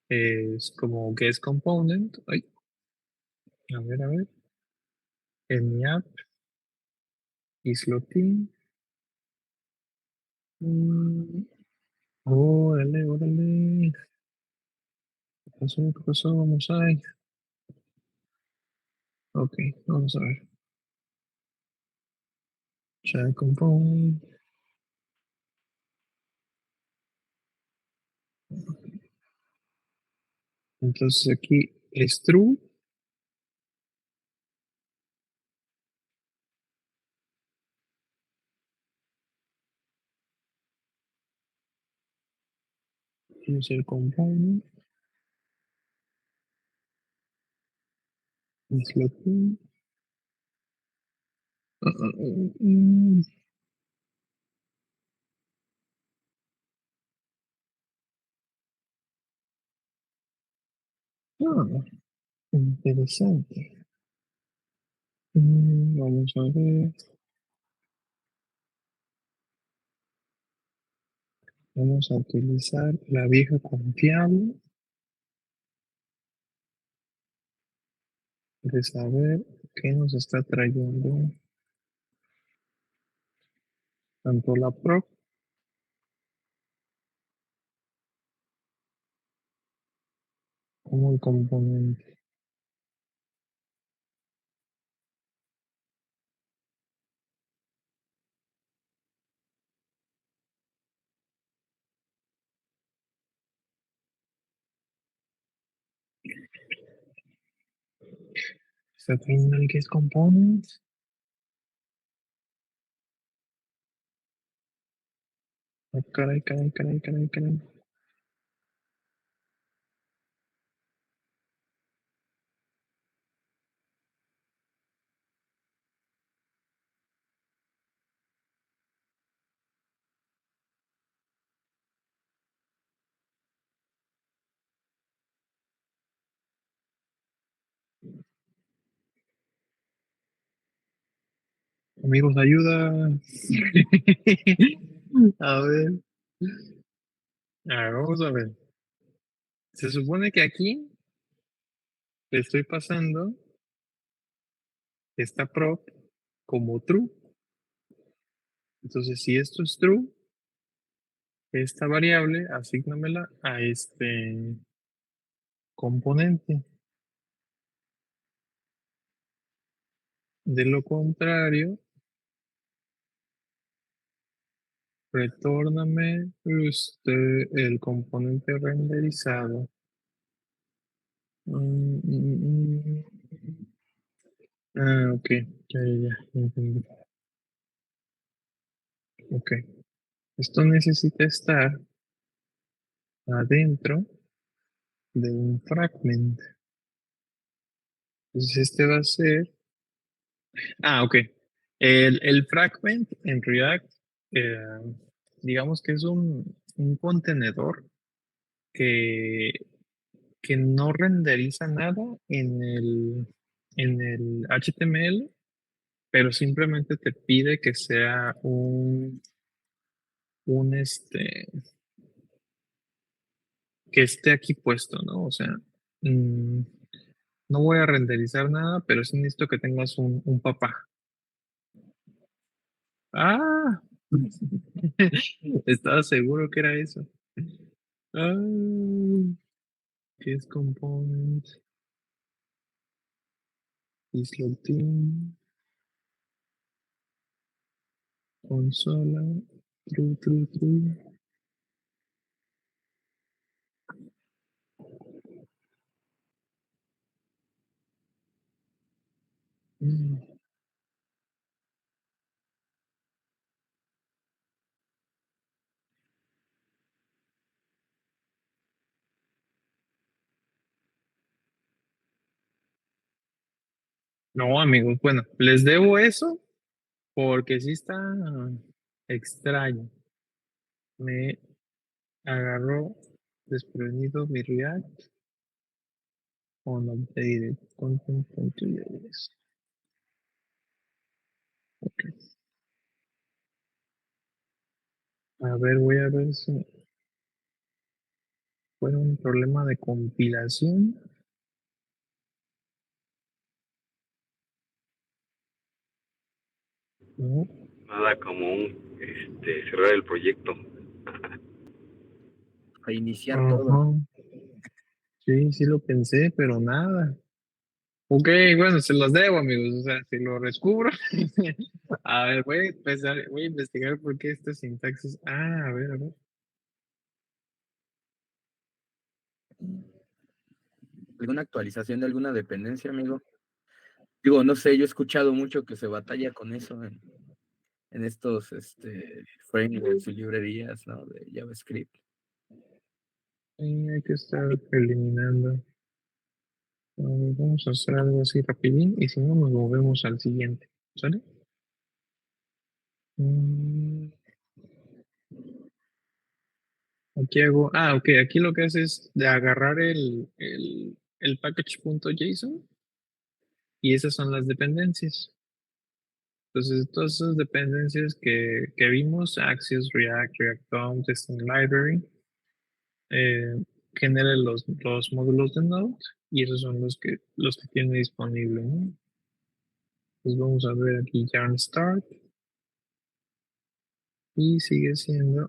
es como guest component. Ay, a ver. En mi app, islotin. Mm, órale, órale. ¿Qué pasó? ¿Qué pasó? Vamos ahí. Ok, vamos a ver. Child component. Entonces aquí es true. User component. Islotin. Mm. Ah, interesante. Vamos a ver. Vamos a utilizar la vieja confiable de saber qué nos está trayendo tanto la prop como el componente. Está trayendo el guest component. Ah, caray, caray, caray, caray, caray. Amigos, ayuda. A ver, vamos a ver. Se supone que aquí le estoy pasando esta prop como true. Entonces, si esto es true, esta variable, asígnamela a este componente. De lo contrario, retórname el componente renderizado. Mm, mm, mm. Ok, ya, ya, ya, entendí. Ok. Esto necesita estar adentro de un fragment. Entonces este va a ser... Ah, ok. El fragment en React, eh, digamos que es un contenedor que, que no renderiza nada en el HTML, pero simplemente te pide que sea un que esté aquí puesto, ¿no? O sea, mm, no voy a renderizar nada, pero sí necesito que tengas un papá. Ah, estaba seguro que era eso. Ah, ¿qué es component? Is loading, consola, true, true, true. Mm. No, amigos, bueno, les debo eso porque sí está extraño. Me agarró desprevenido mi React on updated content.js. Ok. A ver, voy a ver si fue un problema de compilación. No. Nada como cerrar el proyecto. A iniciar todo. Ajá. Sí, sí lo pensé, pero nada. Ok, bueno, se los debo, amigos. O sea, si lo descubro. A ver, voy a investigar por qué esta sintaxis. Ah, a ver, a ver. ¿Alguna actualización de alguna dependencia, amigo? Digo, no sé, yo he escuchado mucho que se batalla con eso en estos frameworks y librerías, ¿no? De JavaScript. Sí, hay que estar eliminando. A ver, vamos a hacer algo así rapidín y si no nos movemos al siguiente. ¿Sale? Mm, aquí hago. Ah, ok. Aquí lo que hace es de agarrar el package.json y esas son las dependencias. Entonces, todas esas dependencias que vimos, Axios, React, React DOM, Testing Library, eh, generan los módulos de Node y esos son los que tiene disponible, ¿no? Pues vamos a ver aquí Yarn Start y sigue siendo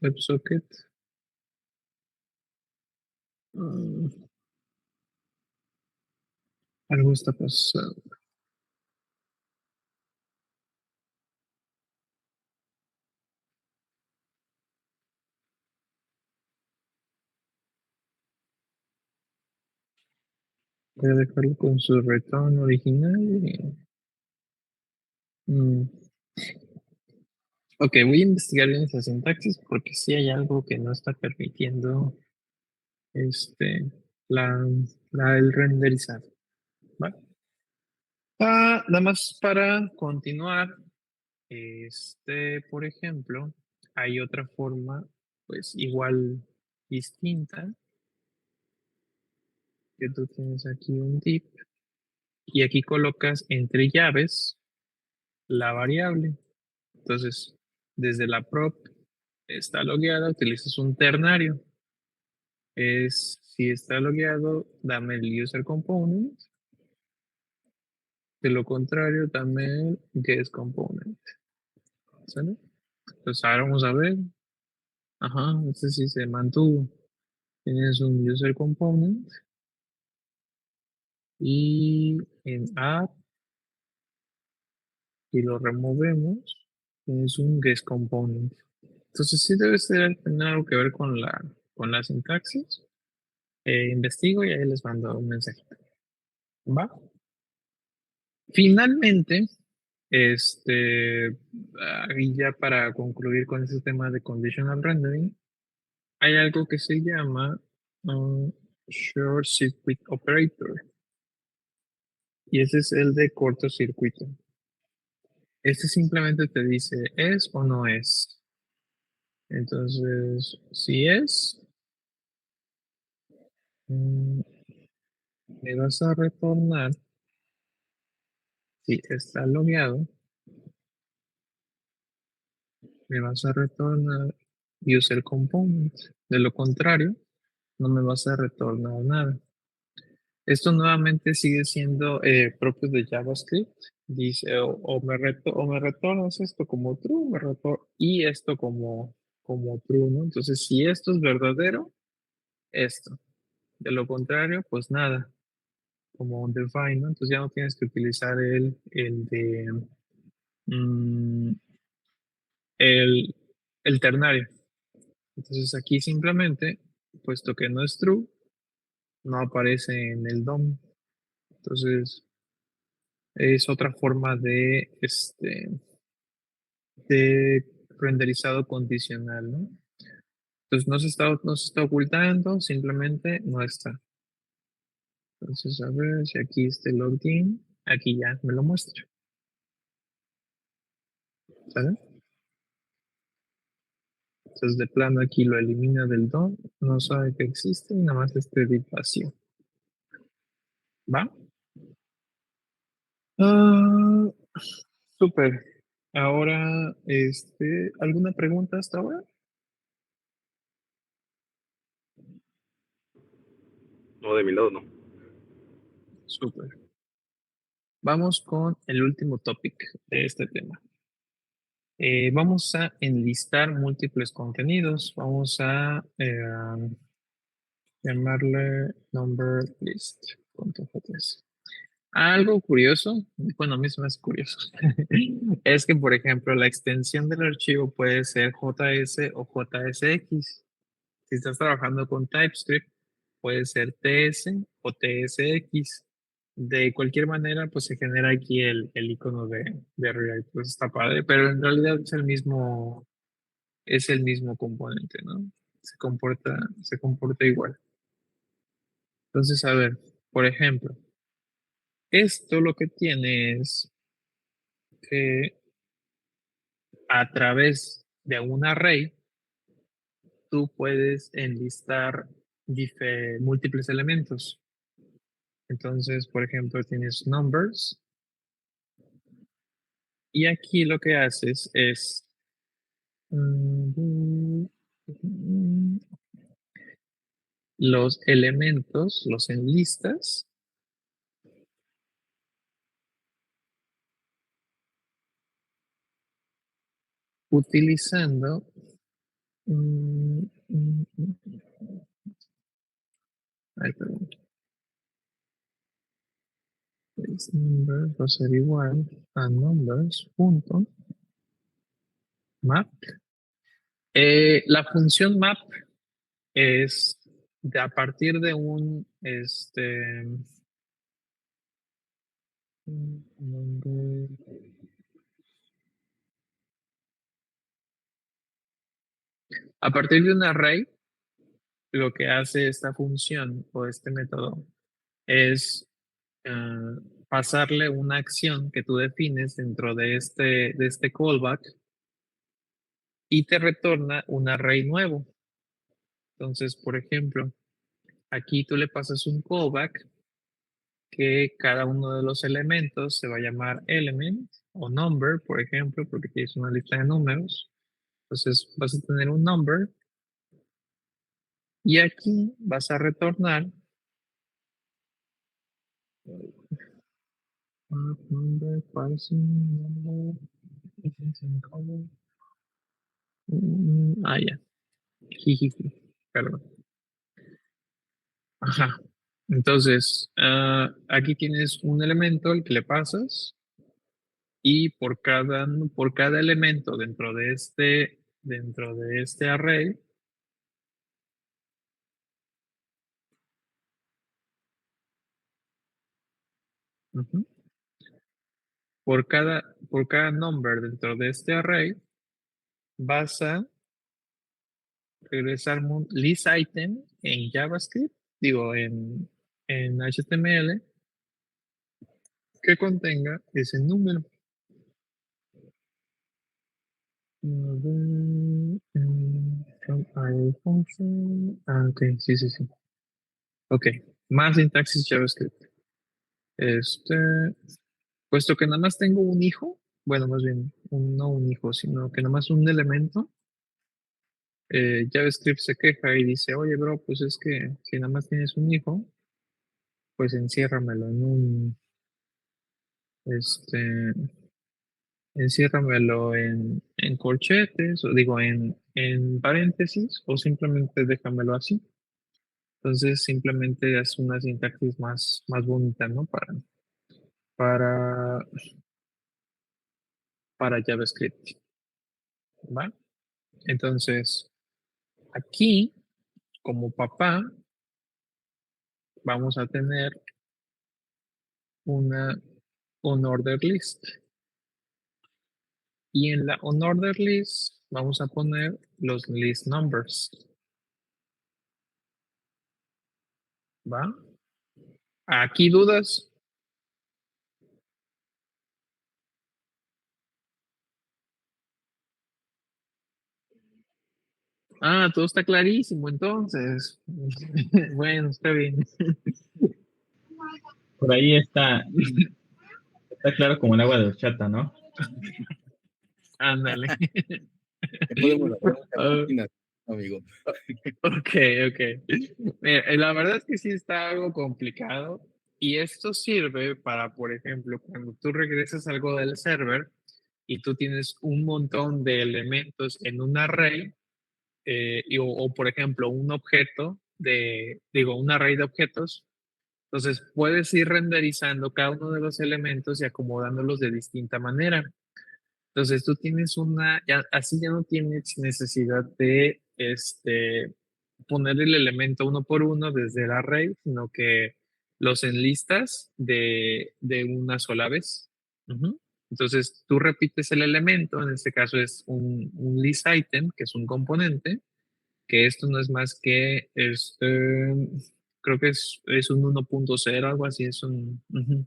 WebSocket. Ah, algo está pasando. Voy a dejarlo con su return original. Mm, ok, voy a investigar bien esa sintaxis porque sí hay algo que no está permitiendo este, la, el renderizado. ¿Va? Nada más para continuar, por ejemplo, hay otra forma, pues igual distinta, que tú tienes aquí un div y aquí colocas entre llaves la variable. Entonces, desde la prop está logueada, utilizas un ternario. Si está logueado, dame el user component. De lo contrario, dame el guest component. ¿Sale? Pues ahora vamos a ver. Ajá, este sí se mantuvo. Tienes un user component y en app, si lo removemos, tienes un guest component. Entonces sí debe tener algo que ver con la sintaxis. Investigo y ahí les mando un mensajito. ¿Va? Finalmente, Y ya para concluir con ese tema de conditional rendering, hay algo que se llama short circuit operator. Y ese es el de cortocircuito. Este simplemente te dice es o no es. Entonces, si es, mm, me vas a retornar, si está logueado, me vas a retornar user component. De lo contrario, no me vas a retornar nada. Esto nuevamente sigue siendo propio de JavaScript. Dice, o me retornas esto como true, y esto como true, ¿no? Entonces, si esto es verdadero, esto. De lo contrario, pues nada, como un define, ¿no? Entonces ya no tienes que utilizar el de mm, el, el ternario. Entonces aquí simplemente, puesto que no es true, no aparece en el DOM. Entonces es otra forma de renderizado condicional, ¿no? Entonces no se está ocultando, simplemente no está. Entonces a ver si aquí está el login, aquí ya me lo muestra. ¿Sale? Entonces de plano aquí lo elimina del DOM, no sabe que existe y nada más este div vacío. ¿Va? Ah, súper. Ahora, ¿alguna pregunta hasta ahora? No, de mi lado no. Súper. Vamos con el último topic de este tema. Vamos a enlistar múltiples contenidos. Vamos a llamarle number list.js. Algo curioso, bueno, a mí se me hace curioso, es que, por ejemplo, la extensión del archivo puede ser JS o JSX. Si estás trabajando con TypeScript, puede ser TS o TSX. De cualquier manera, pues se genera aquí el icono de React. Pues está padre, pero en realidad es el mismo componente, ¿no? Se comporta igual. Entonces, a ver, por ejemplo, esto lo que tiene es que a través de un array, tú puedes enlistar múltiples elementos. Entonces, por ejemplo, tienes numbers y aquí lo que haces es mm, los elementos, los enlistas utilizando mm, mm, mm, ay, perdón, es number va a ser igual a numbers.map. La función map es a partir de nombre- a partir de un array, lo que hace esta función o este método es pasarle una acción que tú defines dentro de este callback y te retorna un array nuevo. Entonces, por ejemplo, aquí tú le pasas un callback que cada uno de los elementos se va a llamar element o number, por ejemplo, porque tienes una lista de números. Entonces vas a tener un number y aquí vas a retornar number, parsing, number, ya, jijiji, perdón. Ajá. Entonces, aquí tienes un elemento al que le pasas y por cada elemento dentro de este array, ujú, por cada number dentro de este array, vas a regresar un list item en JavaScript, digo, en HTML, que contenga ese número. Ok, sí, sí, sí. Ok, más sintaxis JavaScript. Puesto que nada más tengo un hijo, bueno, más bien, no un hijo, sino que nada más un elemento, JavaScript se queja y dice, oye, bro, pues es que si nada más tienes un hijo, pues enciérramelo este, enciérramelo en corchetes, o digo, en paréntesis, o simplemente déjamelo así. Entonces, simplemente es una sintaxis más bonita, ¿no? Para, para JavaScript, ¿va? Entonces, aquí, como papá, vamos a tener un order list. Y en la unordered list vamos a poner los list numbers. ¿Va? ¿Aquí dudas? Ah, todo está clarísimo entonces. Bueno, está bien. Por ahí está claro como el agua de horchata, ¿no? Ándale. Te podemos hacer una Ah, máquina, amigo. ok, ok. Mira, la verdad es que sí está algo complicado y esto sirve para, por ejemplo, cuando tú regresas algo del server y tú tienes un montón de elementos en un array, por ejemplo, un objeto un array de objetos. Entonces puedes ir renderizando cada uno de los elementos y acomodándolos de distinta manera. Entonces tú tienes así ya no tienes necesidad de poner el elemento uno por uno desde el array, sino que los enlistas de una sola vez. Ujú. Entonces tú repites el elemento, en este caso es un list item, que es un componente, que esto no es más que, creo que es un 1.0, algo así, ujú.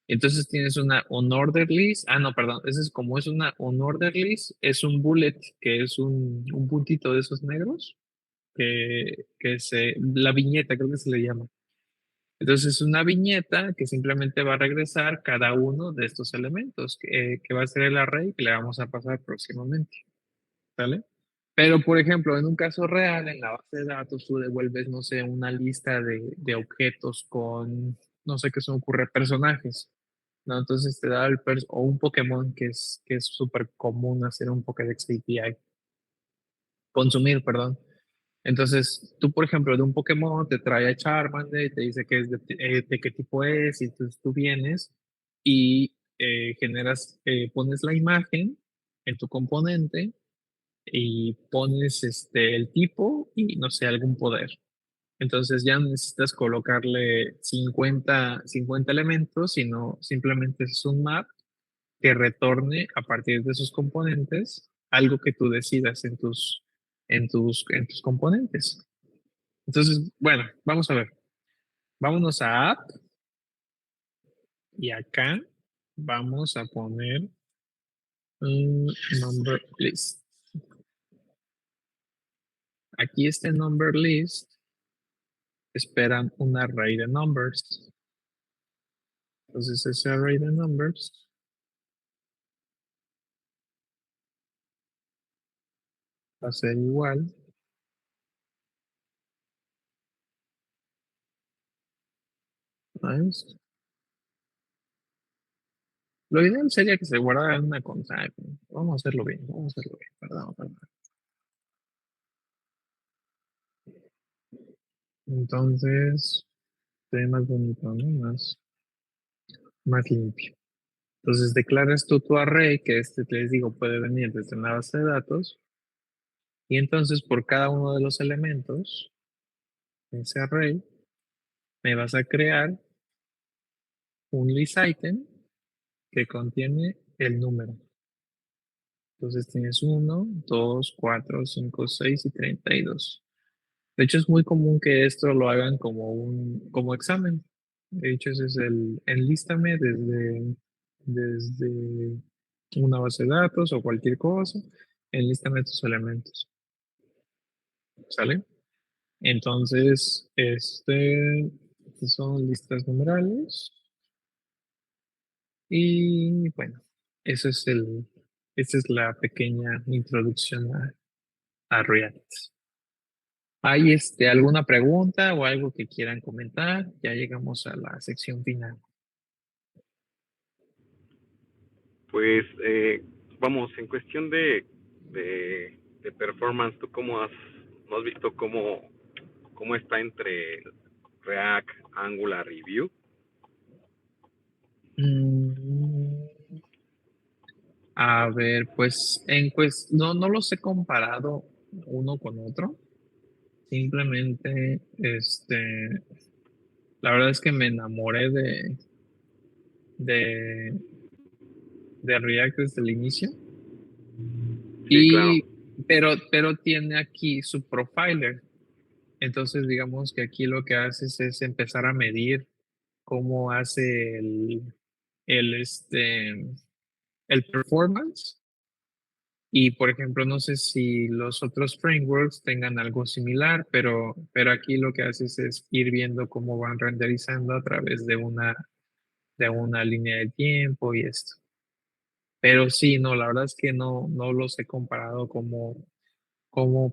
Entonces tienes una unordered list, no, perdón, ese es como es una unordered list, es un bullet, que es un puntito de esos negros, la viñeta creo que se le llama. Entonces es una viñeta que simplemente va a regresar cada uno de estos elementos, que va a ser el array que le vamos a pasar próximamente, ¿vale? Pero, por ejemplo, en un caso real, en la base de datos, tú devuelves, no sé, una lista de objetos con, no sé qué se me ocurre, personajes, ¿no? Entonces te da o un Pokémon que es súper común hacer un Pokédex API, consumir, perdón. Entonces, tú, por ejemplo, de un Pokémon te trae a Charmander y te dice que es de qué tipo es, y entonces tú vienes y pones la imagen en tu componente y pones el tipo y no sé, algún poder. Entonces ya no necesitas colocarle 50 elementos, sino simplemente es un map que retorne a partir de esos componentes algo que tú decidas en tus componentes. Entonces, bueno, vamos a ver. Vámonos a app y acá vamos a poner un number list. Aquí este number list esperan un array de numbers. Entonces ese array de numbers va a ser igual a esto. Lo ideal sería que se guardara en una constante. Vamos a hacerlo bien, perdón, perdón. Entonces, se ve más bonito, ¿no? Más limpio. Entonces declaras tú tu array, que les digo, puede venir desde una base de datos, y entonces por cada uno de los elementos de ese array, me vas a crear un list item que contiene el número. Entonces tienes 1, 2, 4, 5, 6 y 32. De hecho, es muy común que esto lo hagan como examen. De hecho, ese es enlístame desde una base de datos o cualquier cosa, enlístame tus elementos. ¿Sale? Entonces, estas son listas numerales. Y bueno, esa es la pequeña introducción a React. ¿Hay alguna pregunta o algo que quieran comentar? Ya llegamos a la sección final. Pues vamos, en cuestión de performance, ¿tú no has visto cómo está entre React, Angular y Vue? Mm, a ver, pues no los he comparado uno con otro. Simplemente, la verdad es que me enamoré de, de React desde el inicio. Sí, claro. Pero tiene aquí su profiler. Entonces, digamos que aquí lo que haces es empezar a medir cómo hace el, este, el performance. Y, por ejemplo, no sé si los otros frameworks tengan algo similar, pero aquí lo que haces es ir viendo cómo van renderizando a través de una línea de tiempo y esto. Pero sí, no, la verdad es que no los he comparado como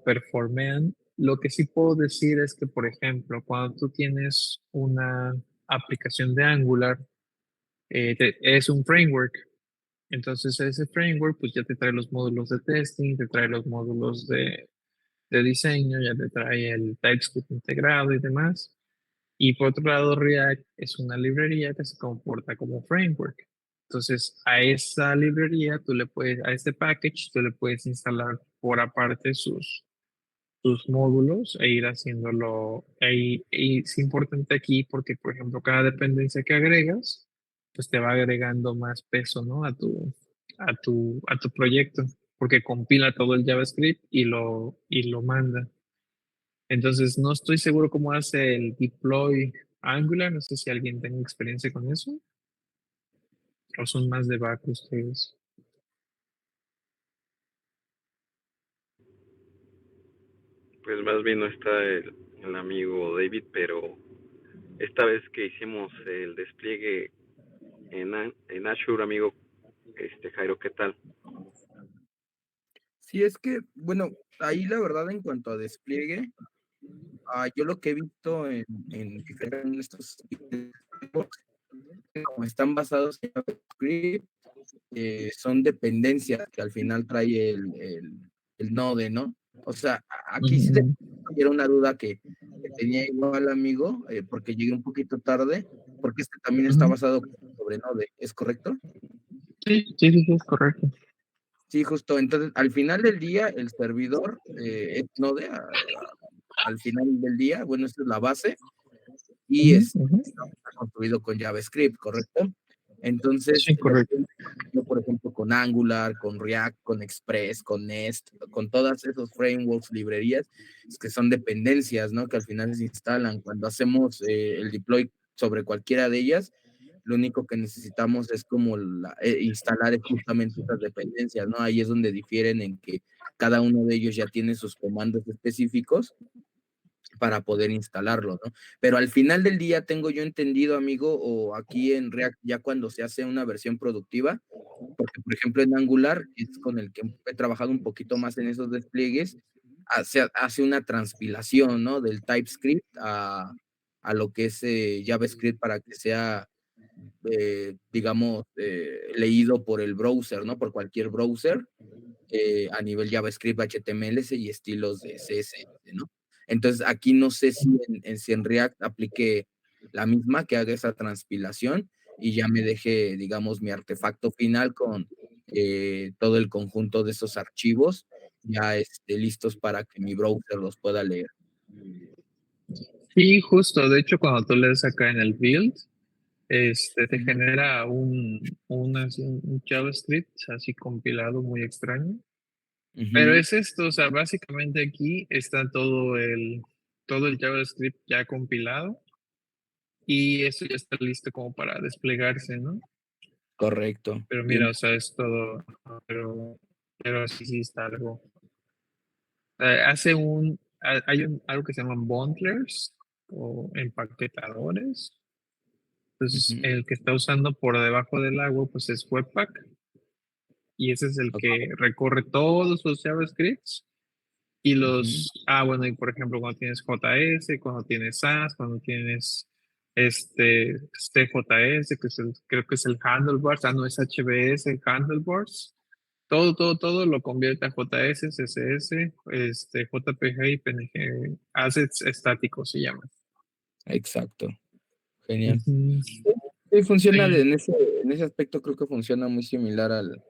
performan. Lo que sí puedo decir es que, por ejemplo, cuando tú tienes una aplicación de Angular, es un framework. Entonces ese framework pues ya te trae los módulos de testing, te trae los módulos de diseño, ya te trae el TypeScript integrado y demás. Y por otro lado, React es una librería que se comporta como framework. Entonces, a esa librería, a este package, tú le puedes instalar por aparte sus módulos e ir haciéndolo. Y es importante aquí porque, por ejemplo, cada dependencia que agregas, pues te va agregando más peso, ¿no? a tu proyecto, porque compila todo el JavaScript y lo manda. Entonces, no estoy seguro cómo hace el deploy Angular, no sé si alguien tenga experiencia con eso, o son más de back ustedes. Pues más bien no está el amigo David, pero esta vez que hicimos el despliegue en Azure, amigo, Jairo, ¿qué tal? Sí, es que, bueno, ahí la verdad en cuanto a despliegue, yo lo que he visto en estos como están basados en JavaScript, son dependencias que al final trae el Node, ¿no? O sea, aquí sí Ujú. era una duda que tenía igual amigo, porque llegué un poquito tarde, porque este también está Ujú. basado sobre Node, ¿es correcto? Sí, sí, sí, sí, es correcto. Sí, justo. Entonces, al final del día, el servidor es Node, al final del día, bueno, esta es la base, y Ujú, está ujú. construido con JavaScript, ¿correcto? Entonces, Sí, lo que correcto. yo, por ejemplo, con Angular, con React, con Express, con Nest, con todas esos frameworks, librerías, es que son dependencias, ¿no? Que al final se instalan. Cuando hacemos el deploy sobre cualquiera de ellas, lo único que necesitamos es como instalar justamente esas dependencias, ¿no? Ahí es donde difieren en que cada uno de ellos ya tiene sus comandos específicos para poder instalarlo, ¿no? Pero al final del día tengo yo entendido, amigo, o aquí en React, ya cuando se hace una versión productiva, porque por ejemplo en Angular, que es con el que he trabajado un poquito más en esos despliegues, hace una transpilación, ¿no? Del TypeScript a lo que es JavaScript para que sea, digamos, leído por el browser, ¿no? Por cualquier browser, a nivel JavaScript, HTML y estilos de CSS, ¿no? Entonces, aquí no sé si en React aplique la misma, que haga esa transpilación y ya me deje, digamos, mi artefacto final con todo el conjunto de esos archivos ya listos para que mi browser los pueda leer. Sí, justo. De hecho, cuando tú lees acá en el build, te genera un JavaScript así compilado muy extraño. Pero Ujú. es esto, o sea, básicamente aquí está todo el JavaScript ya compilado y eso ya está listo como para desplegarse, ¿no? Correcto. Pero mira, Bien. o sea, es todo, pero sí está algo. Algo que se llaman bundlers o empaquetadores. Entonces, Ujú. el que está usando por debajo del agua, pues es Webpack y ese es el Ok. que recorre todos los JavaScripts. Ujú. Bueno, y por ejemplo, cuando tienes JS, cuando tienes SAS, cuando tienes TJS, creo que es el handlebars, no es HBS, handlebars, todo lo convierte a JS, CSS, JPG y PNG, assets estáticos se llama. Exacto. Genial. Ujú. Sí, funciona Sí, en ese aspecto, creo que funciona muy similar al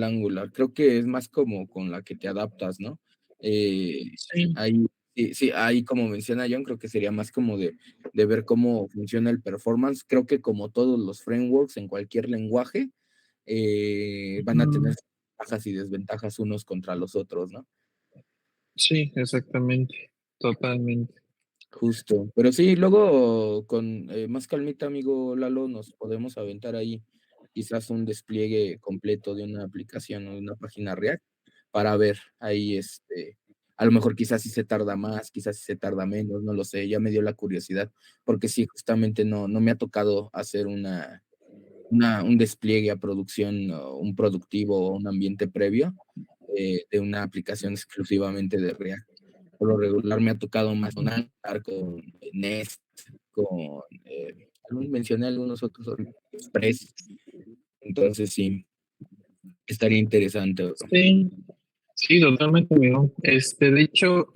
Angular. Creo que es más como con la que te adaptas, ¿no? sí, Ahí, sí, sí, ahí como menciona John, creo que sería más como de ver cómo funciona el performance. Creo que como todos los frameworks en cualquier lenguaje, van a tener ujú, ventajas y desventajas unos contra los otros, ¿no? sí, exactamente, totalmente. Justo. Pero sí, luego con más calmita, amigo Lalo, nos podemos aventar ahí quizás un despliegue completo de una aplicación o de una página React para ver ahí, a lo mejor quizás si se tarda más, quizás si se tarda menos, no lo sé, ya me dio la curiosidad, porque sí, justamente no me ha tocado hacer un despliegue a producción, o un productivo o un ambiente previo de una aplicación exclusivamente de React. Por lo regular me ha tocado más con Angular, con Nest, con, mencioné algunos otros, Express. Entonces sí, estaría interesante, bro. Sí, sí, totalmente, amigo. De hecho,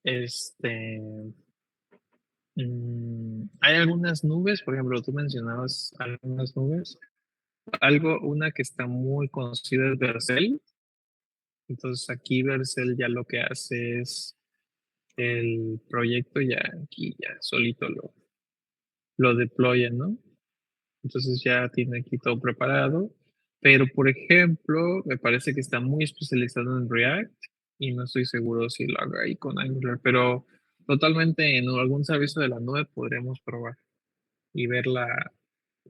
este, hay algunas nubes, por ejemplo, tú mencionabas algunas nubes. Una que está muy conocida es Vercel. Entonces aquí Vercel ya lo que hace es el proyecto ya aquí ya solito lo deploya, ¿no? Entonces ya tiene aquí todo preparado. Pero, por ejemplo, me parece que está muy especializado en React y no estoy seguro si lo haga ahí con Angular, pero totalmente en algún servicio de la nube podremos probar y ver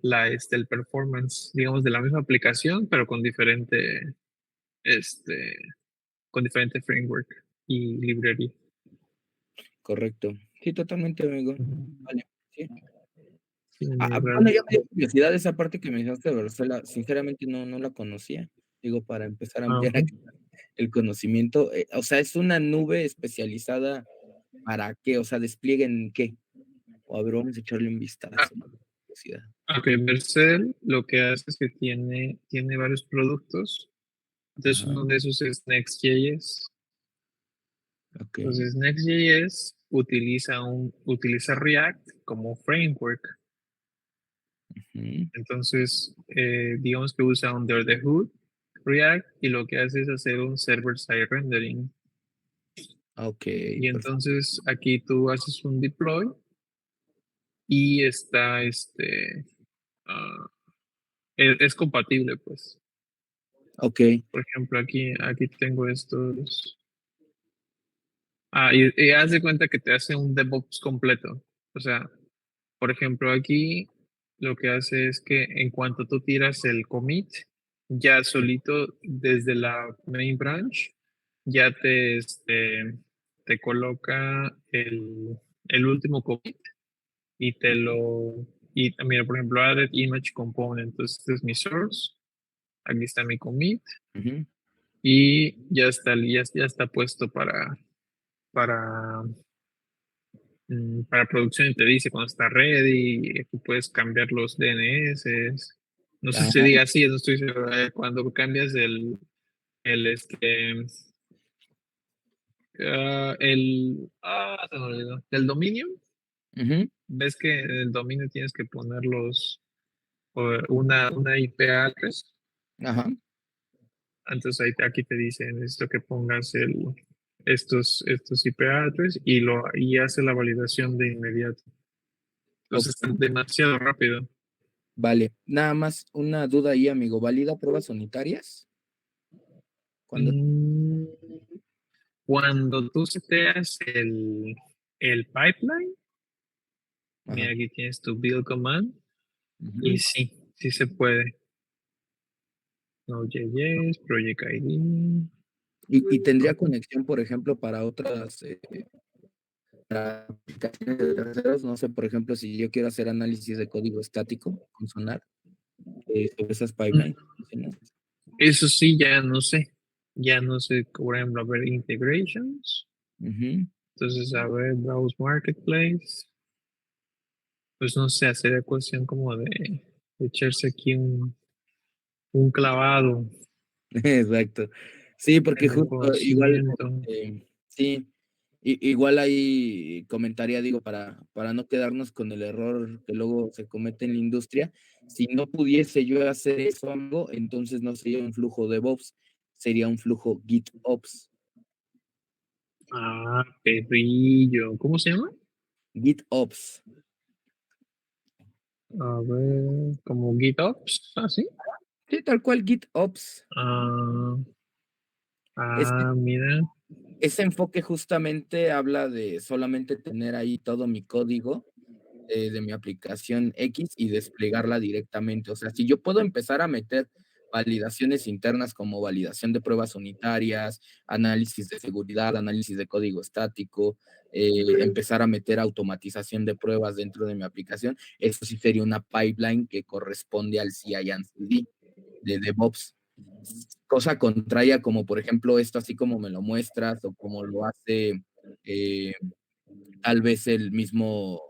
el performance, digamos, de la misma aplicación, pero este, con diferente framework y librería. Correcto. Sí, totalmente, amigo. Ujú. Vale. Sí. Sí, amigo, Bueno, claro. ya me dio curiosidad esa parte que mencionaste de Venezuela. Sinceramente no la conocía. Digo, para empezar a ampliar Ajá. aquí el conocimiento. O sea, ¿es una nube especializada para qué? O sea, ¿despliegue en qué? O a ver, vamos a echarle un Ah, vistazo. Curiosidad. ok, Vercel lo que hace es que tiene varios productos. Entonces, Ajá, uno de esos es Next.js. ok. Entonces, Next.js utiliza React como framework. Ujú. Entonces, digamos que usa under the hood React y lo que hace es hacer un server-side rendering. Ok, Y perfecto. entonces aquí tú haces un deploy y está ah, es compatible, pues. Ok. Por ejemplo, aquí tengo estos. Y haz de cuenta que te hace un DevOps completo. O sea, por ejemplo, aquí lo que hace es que en cuanto tú tiras el commit, ya solito desde la main branch, ya te coloca el último commit y mira, por ejemplo, added image component. Entonces, este es mi source, aquí está mi commit Ujú. y ya está puesto para para producción y te dice cuando está ready, tú puedes cambiar los DNS. No sé si se Ah, diga así, no estoy seguro. Cuando cambias el, este, se me olvidó. El dominio, ujú. ves que en el dominio tienes que poner una IP address. Ajá. Entonces aquí te dice, necesito que pongas estos IP address y hace la validación de inmediato. Entonces está demasiado rápido. Vale, nada más una duda ahí, amigo. ¿Válida pruebas unitarias? Cuando... Mm, Cuando tú seteas el pipeline, Ajá. mira, aquí tienes tu build command y Ujú. sí se puede. Node.js, Project ID. Y tendría conexión, por ejemplo, para otras para aplicaciones de terceros. No sé, por ejemplo, si yo quiero hacer análisis de código estático con Sonar, sobre esas pipelines. ¿Sí, no? Eso sí, ya no sé, por ejemplo, a ver, integrations. Ujú. Entonces, a ver, browse marketplace. Pues no sé, hacer cuestión como de echarse aquí un clavado Exacto. Sí, porque en el justo igual, conocimiento. sí, igual ahí comentaría, digo, para no quedarnos con el error que luego se comete en la industria, si no pudiese yo hacer eso, amigo, entonces no sería un flujo DevOps, sería un flujo GitOps. Ah, perrillo. ¿Cómo se llama? GitOps. A ver, como GitOps, así. Sí, tal cual GitOps. Ah, Es que mira. ese enfoque justamente habla de solamente tener ahí todo mi código de mi aplicación X y desplegarla directamente. O sea, si yo puedo empezar a meter validaciones internas como validación de pruebas unitarias, análisis de seguridad, análisis de código estático, empezar a meter automatización de pruebas dentro de mi aplicación, eso sí sería una pipeline que corresponde al CI/CD de DevOps. Cosa contraria como por ejemplo esto así como me lo muestras o como lo hace eh, tal vez el mismo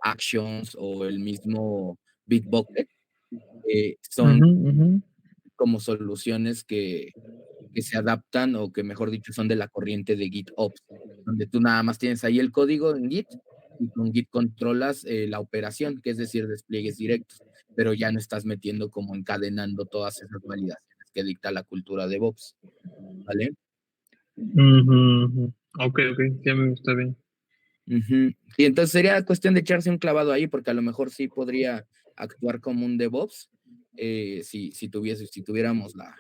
Actions o el mismo Bitbucket, son Ujú, ujú. como soluciones que se adaptan o que mejor dicho son de la corriente de GitOps, donde tú nada más tienes ahí el código en Git y con Git controlas la operación, que es decir, despliegues directos, pero ya no estás metiendo como encadenando todas esas validaciones que dicta la cultura de DevOps, ¿vale? Ujú, ujú. Ok, ok, ya me gusta bien. Ujú. Y entonces sería cuestión de echarse un clavado ahí, porque a lo mejor sí podría actuar como un DevOps, si tuviéramos la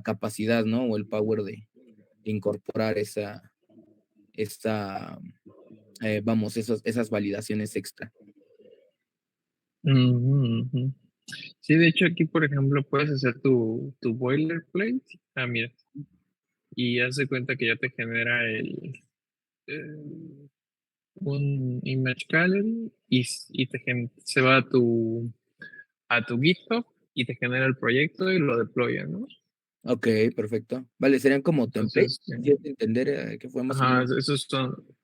capacidad, ¿no? O el power de incorporar esas validaciones extra. Ujú, ujú. Sí, de hecho aquí, por ejemplo, puedes hacer tu boilerplate. Ah, mira. Y haz de cuenta que ya te genera eh, un image gallery se va a tu GitHub y te genera el proyecto y lo deploya, ¿no? Ok, perfecto. Vale, serían como templates, Entonces, ¿sí es de entender que fue más o ajá, menos?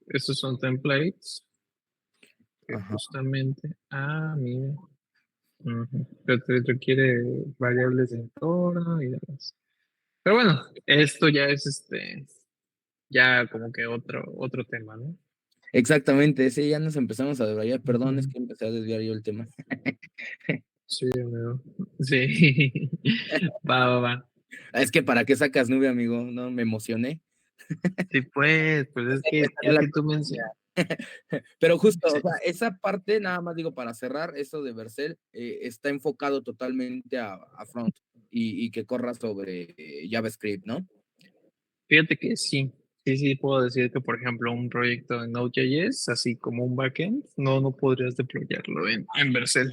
esos son templates que Ajá. justamente, mira, pero te requiere variables de entorno y demás. Pero bueno, esto ya es ya como que otro tema, ¿no? Exactamente, sí, ya nos empezamos a debrayar. Perdón, es Ujú. que empecé a desviar yo el tema. Sí, amigo. Sí. Va, va, va. Es que ¿para qué sacas nube, amigo? No, me emocioné. Sí, pues es que, Estaría es la que tú mencionas. Pero justo, o Sí. sea, esa parte, nada más digo, para cerrar, eso de Vercel está enfocado totalmente a front y que corra sobre JavaScript, ¿no? Fíjate que sí. Sí, puedo decir que, por ejemplo, un proyecto en Node.js, así como un backend, no podrías deployarlo en Vercel.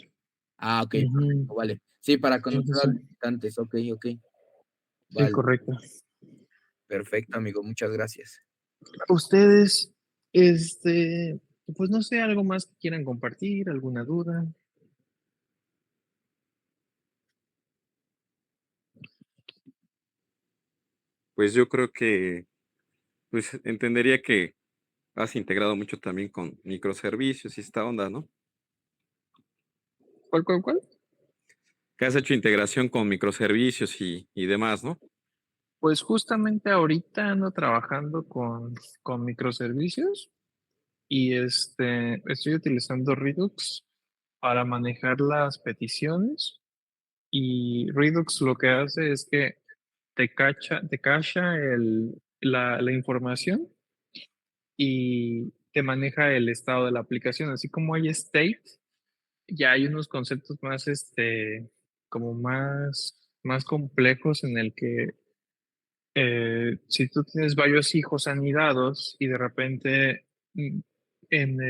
Ah, ok, Ujú. perfecto, vale. Sí, para Sí, sí, conocer a los sí. visitantes, ok, ok. Sí, Vale, correcto. perfecto, amigo, muchas gracias. Ustedes, pues no sé, algo más que quieran compartir, alguna duda. Pues yo creo que, pues entendería que has integrado mucho también con microservicios y esta onda, ¿no? ¿Cuál? Que has hecho integración con microservicios y demás, ¿no? Pues justamente ahorita ando trabajando con microservicios y estoy utilizando Redux para manejar las peticiones y Redux lo que hace es que te cacha la información y te maneja el estado de la aplicación, así como hay state, ya hay unos conceptos más, como más complejos en el que si tú tienes varios hijos anidados y de repente mm, en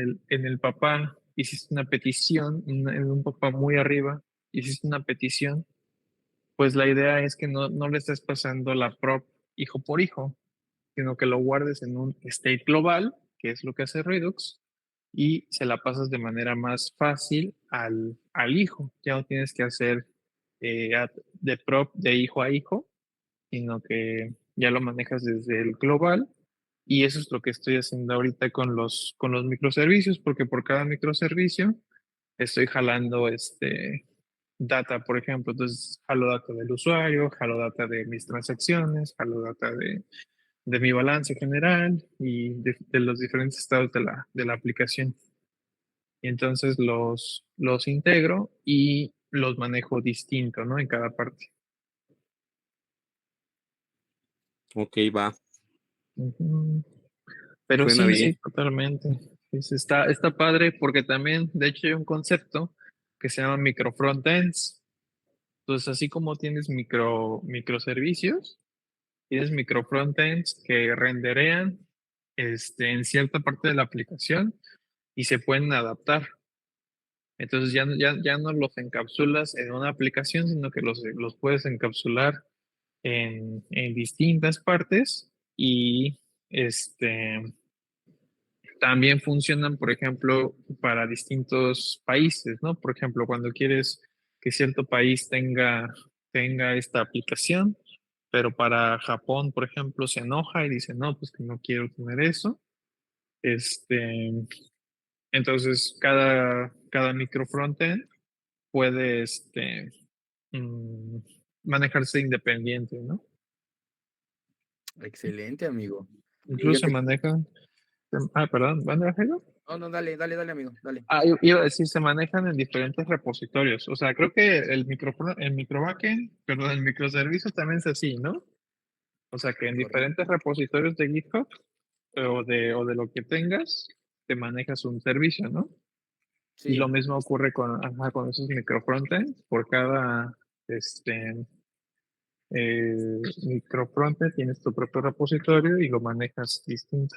el papá hiciste una petición, en un papá muy arriba, hiciste una petición, pues la idea es que no le estés pasando la prop hijo por hijo, sino que lo guardes en un state global, que es lo que hace Redux, y se la pasas de manera más fácil al hijo. Ya no tienes que hacer de prop de hijo a hijo, sino que ya lo manejas desde el global. Y eso es lo que estoy haciendo ahorita con los microservicios, porque por cada microservicio estoy jalando data, por ejemplo. Entonces, jalo data del usuario, jalo data de mis transacciones, jalo data de mi balance general y de los diferentes estados de la aplicación. Y entonces los integro y los manejo distinto, ¿no? En cada parte. Ok, va. Ujú. Pero Suena sí, sí, bien. totalmente. Está padre porque también, de hecho, hay un concepto que se llama micro frontends. Entonces, así como tienes microservicios, tienes micro frontends que renderean en cierta parte de la aplicación y se pueden adaptar. Entonces ya no los encapsulas en una aplicación, sino que los puedes encapsular en distintas partes y este, también funcionan, por ejemplo, para distintos países, ¿no? Por ejemplo, cuando quieres que cierto país tenga esta aplicación, pero para Japón, por ejemplo, se enoja y dice, no, pues que no quiero tener eso. Este, entonces, cada micro frontend puede mm, manejarse independiente, ¿no? Excelente, amigo. Incluso se Fíjate. maneja. Perdón, ¿van a No, no, dale, dale, dale, amigo, dale. iba a decir, se manejan en diferentes repositorios. O sea, creo que el micro backend, perdón, el microservicio también es así, ¿no? O sea, que en Correcto. diferentes repositorios de GitHub o de lo que tengas, te manejas un servicio, ¿no? Y lo Sí, mismo ocurre con esos micro frontends. Por cada micro frontend tienes tu propio repositorio y lo manejas distinto.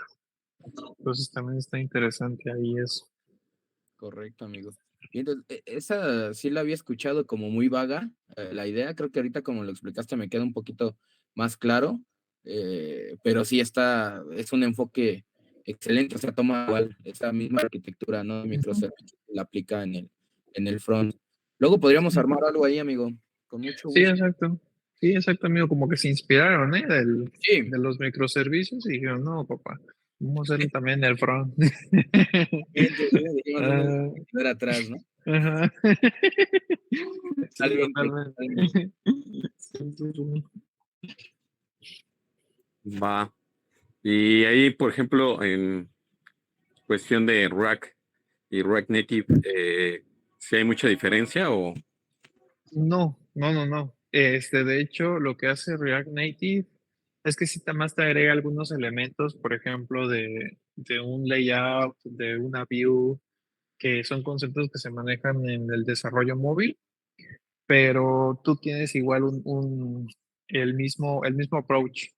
Entonces también está interesante ahí eso. correcto, amigo. Y entonces, esa sí la había escuchado como muy vaga, la idea, creo que ahorita como lo explicaste me queda un poquito más claro, pero sí es un enfoque excelente, o sea, toma igual esa misma arquitectura, ¿no? De Ujú. microservicios, la aplica en el front. Luego podríamos armar algo ahí, amigo, con mucho Sí, gusto. exacto. Sí, exacto, amigo. Como que se inspiraron, Sí, de los microservicios y dijeron, no, papá, vamos a hacerlo también en el front. entonces, dijimos, no nos vamos Ah, a quedar atrás, ¿no? ajá. Sí, Totalmente, totalmente. totalmente. Sí, sí, sí. Va. Y ahí, por ejemplo, en cuestión de React y React Native, ¿sí hay mucha diferencia o? No, no, no, no. De hecho, lo que hace React Native es que sí más te agrega algunos elementos, por ejemplo, de un layout, de una view, que son conceptos que se manejan en el desarrollo móvil, pero tú tienes igual el mismo approach.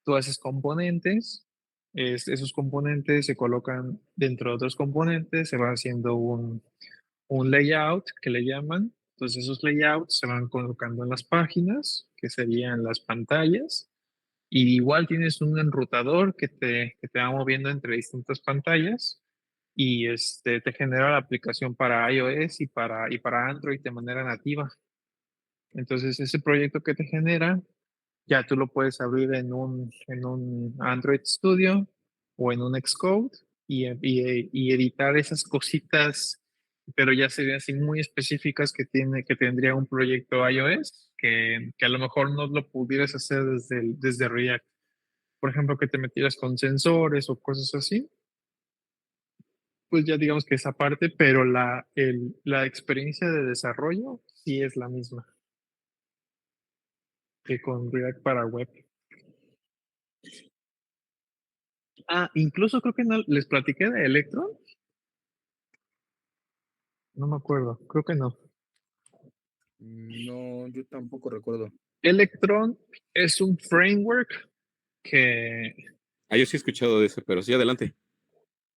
Tú haces componentes, esos componentes se colocan dentro de otros componentes, se va haciendo un layout que le llaman. Entonces esos layouts se van colocando en las páginas, que serían las pantallas, y igual tienes un enrutador que te va moviendo entre distintas pantallas y te genera la aplicación para iOS y para Android de manera nativa. Entonces ese proyecto que te genera, ya tú lo puedes abrir en un Android Studio o en un Xcode y editar esas cositas, pero ya serían así muy específicas que tendría un proyecto iOS, que a lo mejor no lo pudieras hacer desde React. Por ejemplo, que te metieras con sensores o cosas así, pues ya digamos que esa parte, pero la experiencia de desarrollo sí es la misma que con React para web. Incluso creo que no, les platiqué de Electron. No me acuerdo, creo que no. No, yo tampoco recuerdo. Electron es un framework que... Yo sí he escuchado de ese, pero sí, adelante.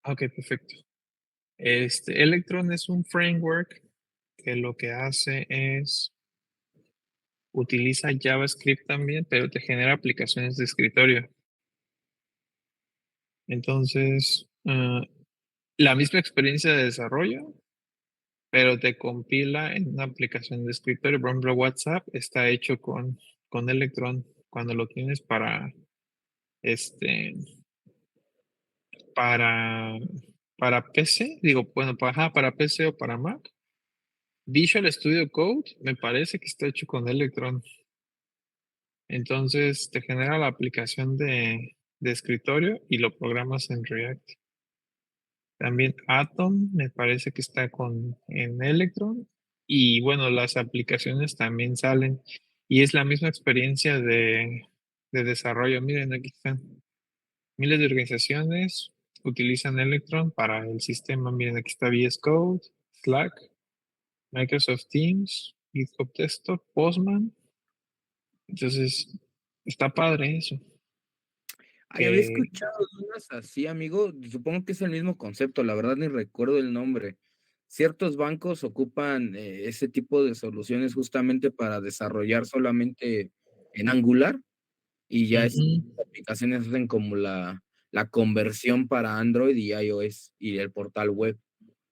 Ok, perfecto. Electron es un framework que lo que hace es utiliza JavaScript también, pero te genera aplicaciones de escritorio. Entonces, la misma experiencia de desarrollo, pero te compila en una aplicación de escritorio. Por ejemplo, WhatsApp está hecho con Electron. Cuando lo tienes este, para, para PC, digo, bueno, para PC o para Mac. Visual Studio Code me parece que está hecho con Electron. Entonces te genera la aplicación de escritorio y lo programas en React. También Atom me parece que está en Electron. Y bueno, las aplicaciones también salen. Y es la misma experiencia de desarrollo. Miren, aquí están. Miles de organizaciones utilizan Electron para el sistema. Miren, aquí está VS Code, Slack, Microsoft Teams, GitHub Desktop, Postman. Entonces, está padre eso. Ay, había Que escuchado de unas así, amigo. Supongo que es el mismo concepto, la verdad ni recuerdo el nombre. Ciertos bancos ocupan ese tipo de soluciones justamente para desarrollar solamente en Angular y ya estas ujú, aplicaciones hacen como la conversión para Android y iOS y el portal web.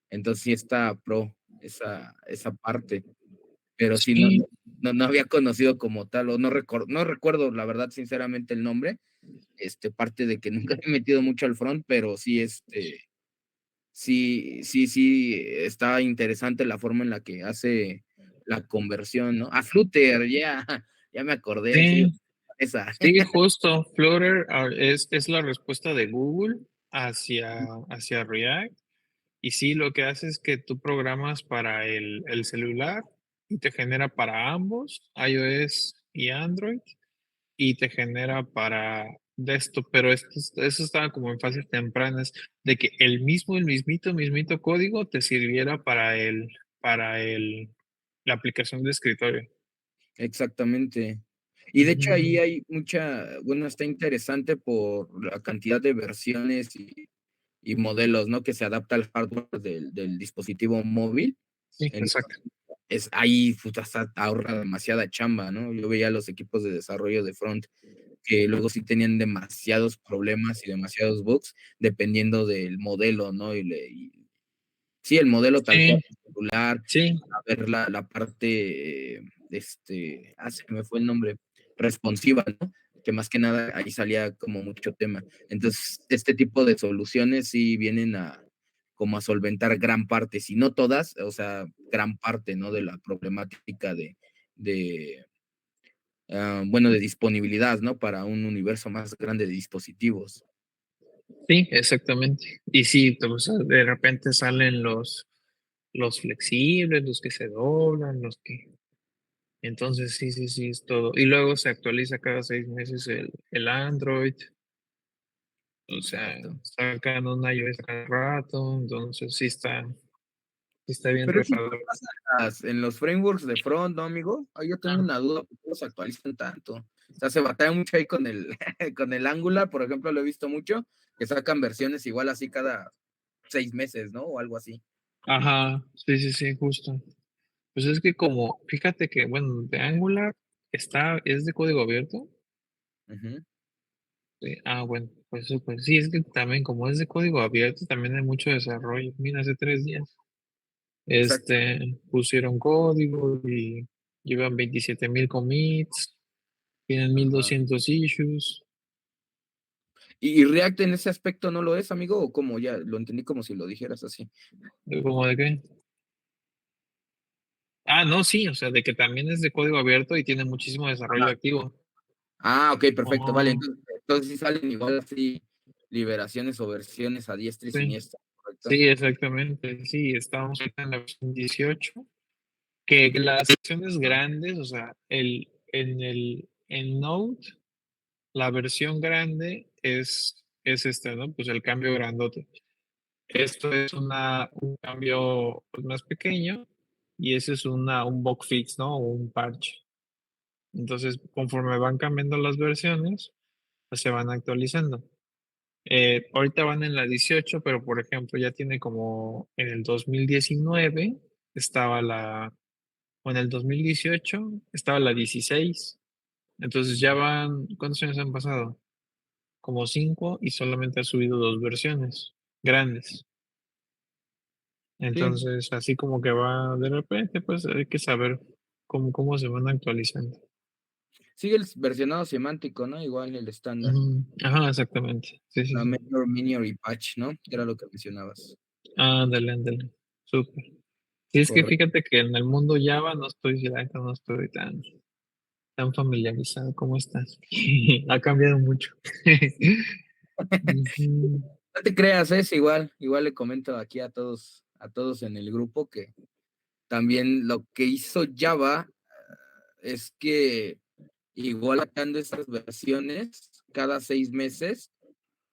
Entonces sí está pro esa parte, pero sí sí, no había conocido como tal, o no recuerdo la verdad sinceramente el nombre, parte de que nunca me he metido mucho al front, pero sí, sí, está interesante la forma en la que hace la conversión, ¿no? A Flutter, ya, ya me acordé, sí, sí, esa. sí, justo. Flutter es la respuesta de Google hacia React. Y sí, lo que hace es que tú programas para el celular y te genera para ambos, iOS y Android, y te genera para desktop, pero eso estaba como en fases tempranas, de que el mismito código te sirviera la aplicación de escritorio. Exactamente. Y de hecho ahí Ujú. hay bueno, está interesante por la cantidad de versiones y modelos, ¿no? Que se adapta al hardware del dispositivo móvil. Sí, Entonces, exacto. ahí puta, ahorra demasiada chamba, ¿no? Yo veía los equipos de desarrollo de front que luego sí tenían demasiados problemas y demasiados bugs dependiendo del modelo, ¿no? Sí, el modelo tal cual, Sí, celular, sí, a ver la parte, se me fue el nombre, responsiva, ¿no? Que más que nada ahí salía como mucho tema. Entonces, este tipo de soluciones sí vienen como a solventar gran parte, si no todas, o sea, gran parte, ¿no? De la problemática de, bueno, de disponibilidad, ¿no? Para un universo más grande de dispositivos. sí, exactamente. Y sí, o sea, de repente salen los flexibles, los que se doblan, los que... Entonces, sí, sí, sí, es todo. Y luego se actualiza cada 6 meses el Android. O sea, Exacto. sacan un iOS cada rato. Entonces, sí está bien Pero eso igual retador. pasa en los frameworks de front, ¿no, amigo? Ahí yo tengo una duda, ¿por qué los actualizan tanto? O sea, se batalla mucho ahí con el, con el Angular, por ejemplo, lo he visto mucho, que sacan versiones igual así cada 6 meses, ¿no? O algo así. Ajá, sí, sí, sí, justo. Pues es que fíjate que, bueno, de Angular es de código abierto. Ujú. Sí, bueno, pues súper. Sí, es que también como es de código abierto, también hay mucho desarrollo. Mira, hace 3 días, Exacto. pusieron código y llevan 27,000 commits, tienen mil Ajá. doscientos issues. ¿Y React en ese aspecto no lo es, amigo? ¿O como ya lo entendí como si lo dijeras así? ¿Cómo de qué? No, sí, o sea, de que también es de código abierto y tiene muchísimo desarrollo Ajá. activo. Ok, perfecto, vale. Ajá, Entonces sí salen igual así liberaciones o versiones a diestra y sí, siniestra, ¿correcto? sí, exactamente. Sí, estamos ahorita en la versión 18, que las secciones grandes, o sea, en Node, la versión grande es es este, ¿no? Pues el cambio grandote. Esto es un cambio pues, más pequeño y ese es un bug fix, ¿no? O un parche. Entonces, conforme van cambiando las versiones, pues se van actualizando. Ahorita van en la 18, pero por ejemplo, ya tiene como en el 2019 estaba o en el 2018 estaba la 16. Entonces ya van, ¿cuántos años han pasado? Como 5 y solamente ha subido 2 versiones grandes. Sí, Entonces, así como que va de repente, pues hay que saber cómo se van actualizando. sigue el versionado semántico, ¿no? Igual el estándar. Ujú. Ajá, exactamente. Sí, sí, La sí. Major, Minior y Patch, ¿no? Que era lo que mencionabas. Ándale, ándale. Súper. Sí, es que Correcto. fíjate que en el mundo Java no estoy tan familiarizado. ¿Cómo estás? Ha cambiado mucho. Ujú, No te creas, es igual le comento aquí a todos en el grupo que también lo que hizo Java es que igual sacando estas versiones cada 6 meses,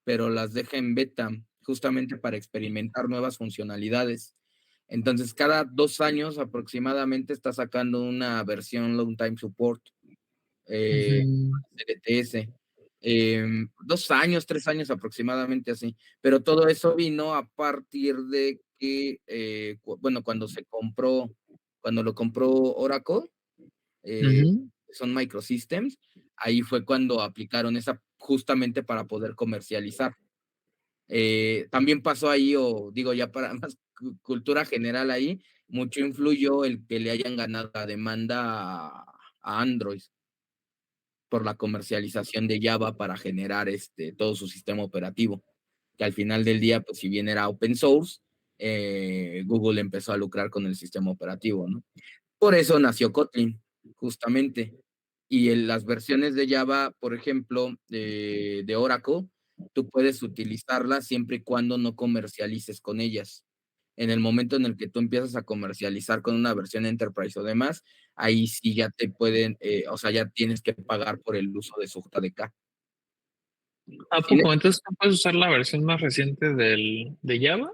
pero las deja en beta, justamente para experimentar nuevas funcionalidades. Entonces, cada 2 años aproximadamente está sacando una versión Long Time Support, ujú, LTS. 2 años, 3 años aproximadamente así. Pero todo eso vino a partir de que, bueno, cuando lo compró Oracle, eh, ujú. son Microsystems, ahí fue cuando aplicaron esa justamente para poder comercializar. También pasó ahí, o digo ya para más cultura general ahí, mucho influyó el que le hayan ganado la demanda a Android por la comercialización de Java para generar todo su sistema operativo, que al final del día, pues si bien era open source, Google empezó a lucrar con el sistema operativo, ¿no? Por eso nació Kotlin, justamente. Y en las versiones de Java, por ejemplo, de Oracle, tú puedes utilizarlas siempre y cuando no comercialices con ellas. En el momento en el que tú empiezas a comercializar con una versión Enterprise o demás, ahí sí ya te pueden, o sea, ya tienes que pagar por el uso de su JDK. ¿A ¿Sí? poco? Entonces, ¿no puedes usar la versión más reciente de Java?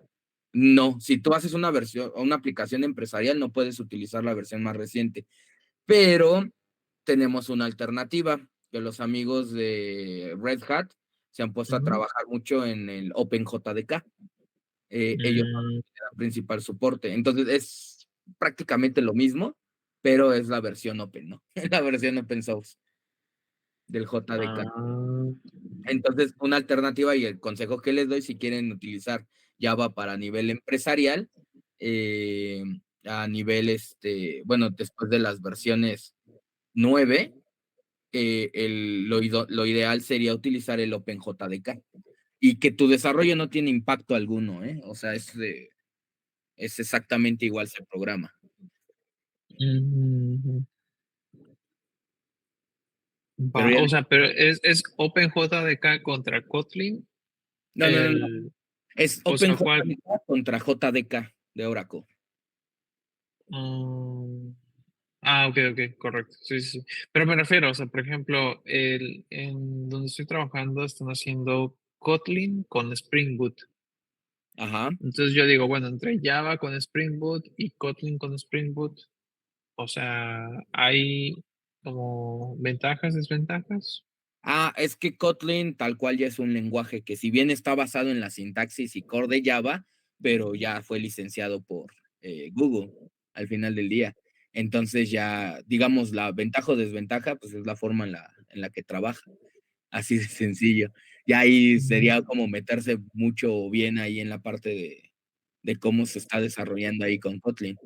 No, si tú haces una versión o una aplicación empresarial, no puedes utilizar la versión más reciente. Pero tenemos una alternativa, que los amigos de Red Hat se han puesto a Ujú. trabajar mucho en el OpenJDK. Ellos son Mm, los que dan principal soporte. Entonces es prácticamente lo mismo, pero es la versión open, ¿no? La versión open source del JDK. ah, Entonces, una alternativa y el consejo que les doy si quieren utilizar Java para nivel empresarial, eh, a nivel, bueno, después de las versiones 9, lo ideal sería utilizar el OpenJDK y que tu desarrollo no tiene impacto alguno, ¿eh? O sea, es exactamente igual se programa. ujú. Pero Va, ya, o sea, pero es OpenJDK contra Kotlin, no. Es o sea, ¿cuál? OpenJDK contra JDK de Oracle. Mm, ok, ok, correcto. Sí, sí, sí. Pero me refiero, o sea, por ejemplo, en donde estoy trabajando están haciendo Kotlin con Spring Boot. Ajá. Entonces yo digo, bueno, entre Java con Spring Boot y Kotlin con Spring Boot, o sea, hay como ventajas, desventajas. Es que Kotlin tal cual ya es un lenguaje que si bien está basado en la sintaxis y core de Java, pero ya fue licenciado por Google al final del día. Entonces ya, digamos, la ventaja o desventaja, pues es la forma en la que trabaja. Así de sencillo. Y ahí sería Mm, como meterse mucho bien ahí en la parte de cómo se está desarrollando ahí con Kotlin.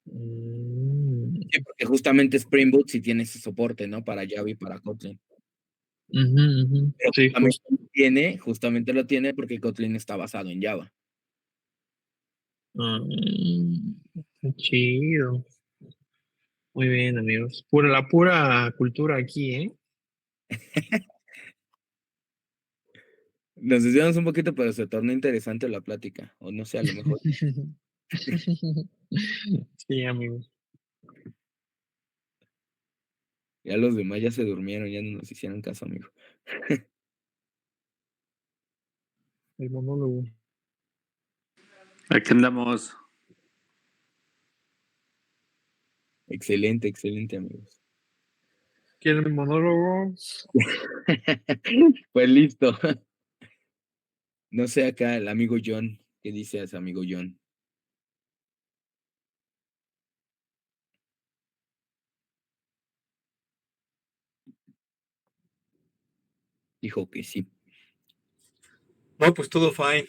mm, Sí, porque justamente Spring Boot sí tiene ese soporte, ¿no? Para Java y para Kotlin. ujú, ujú. Pero Sí, justo. justamente lo tiene porque Kotlin está basado en Java. Qué chido. Muy bien, amigos. La pura cultura aquí, ¿eh? Nos desviamos un poquito, pero se tornó interesante la plática. O no sé, a lo mejor Sí, amigos. ya los demás ya se durmieron, ya no nos hicieron caso, amigo. el monólogo. Aquí andamos. Excelente, excelente, amigos. ¿Quieren el monólogo? Pues listo. No sé acá el amigo John. ¿Qué dice ese amigo John? Dijo que sí. No, pues todo fine.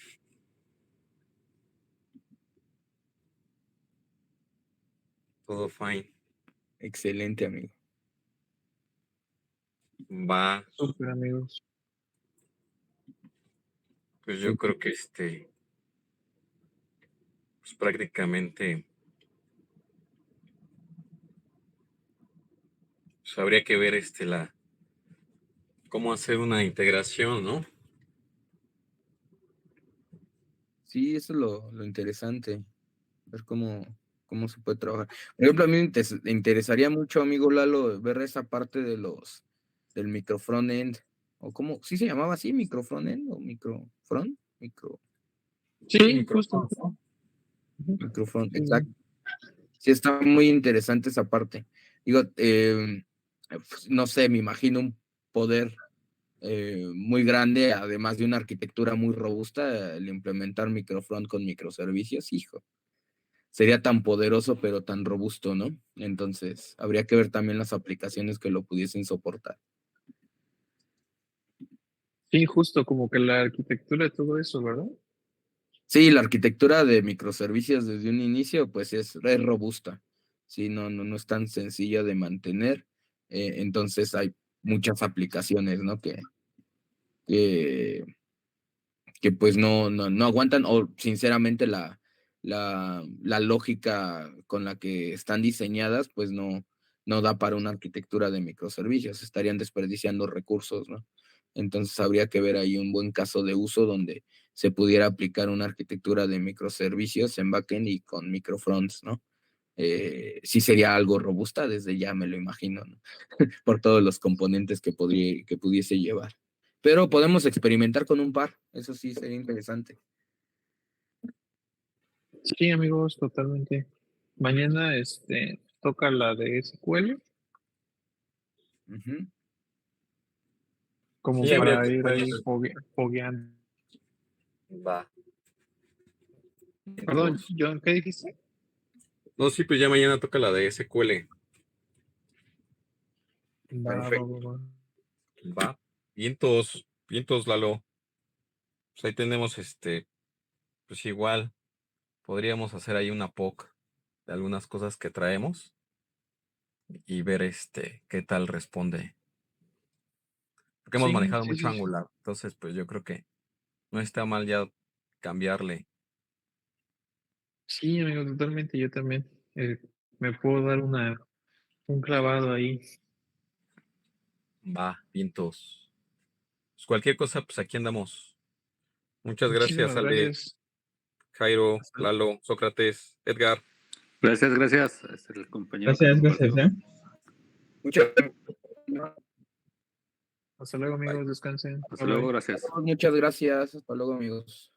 Todo fine. Excelente, amigo. Va. Súper, amigos. Pues yo creo que pues prácticamente pues habría que ver cómo hacer una integración, ¿no? Sí, eso es lo interesante. Ver cómo se puede trabajar. Por ejemplo, a mí me interesaría mucho, amigo Lalo, ver esa parte del micro front end. O cómo, ¿sí se llamaba así? ¿Micro front end o micro front? Sí, justo. Micro front, Sí. exacto. Sí, está muy interesante esa parte. Digo, pues, no sé, me imagino un poder muy grande, además de una arquitectura muy robusta, el implementar microfront con microservicios, hijo, sería tan poderoso pero tan robusto, ¿no? Entonces, habría que ver también las aplicaciones que lo pudiesen soportar. Sí, justo como que la arquitectura de todo eso, ¿verdad? Sí, la arquitectura de microservicios desde un inicio, pues es robusta. Sí, no es tan sencilla de mantener. Entonces hay muchas aplicaciones, ¿no? Que, que pues no aguantan, o sinceramente la lógica con la que están diseñadas, pues no da para una arquitectura de microservicios, estarían desperdiciando recursos, ¿no? Entonces habría que ver ahí un buen caso de uso donde se pudiera aplicar una arquitectura de microservicios en backend y con microfronts, ¿no? Sí sería algo robusta, desde ya me lo imagino, ¿no? Por todos los componentes que pudiese llevar. Pero podemos experimentar con un par, eso sí sería interesante. Sí, amigos, totalmente. Mañana toca la de SQL, Ujú. como Sí, habría para que ir ahí mañana. fogueando. Va. Perdón, Entonces, John, ¿qué dijiste? no, sí, pues ya mañana toca la de SQL. Va. Va. Vientos, vientos, Lalo. Pues ahí tenemos pues igual, podríamos hacer ahí una POC de algunas cosas que traemos y ver qué tal responde. Porque hemos Sí, manejado sí, mucho sí. Angular, entonces pues yo creo que no está mal ya cambiarle. Sí, amigo, totalmente. Yo también me puedo dar un clavado ahí. Va, vientos. Pues cualquier cosa, pues aquí andamos. Muchas gracias, Muchísimas Ale, gracias. Jairo, Hasta, Lalo, Sócrates, Edgar. Gracias, gracias. Es el compañero que Gracias, compartió. gracias, Muchas, hasta luego, Bye. amigos. Descansen. Hasta Bye luego, bye. gracias. muchas gracias. Hasta luego, amigos.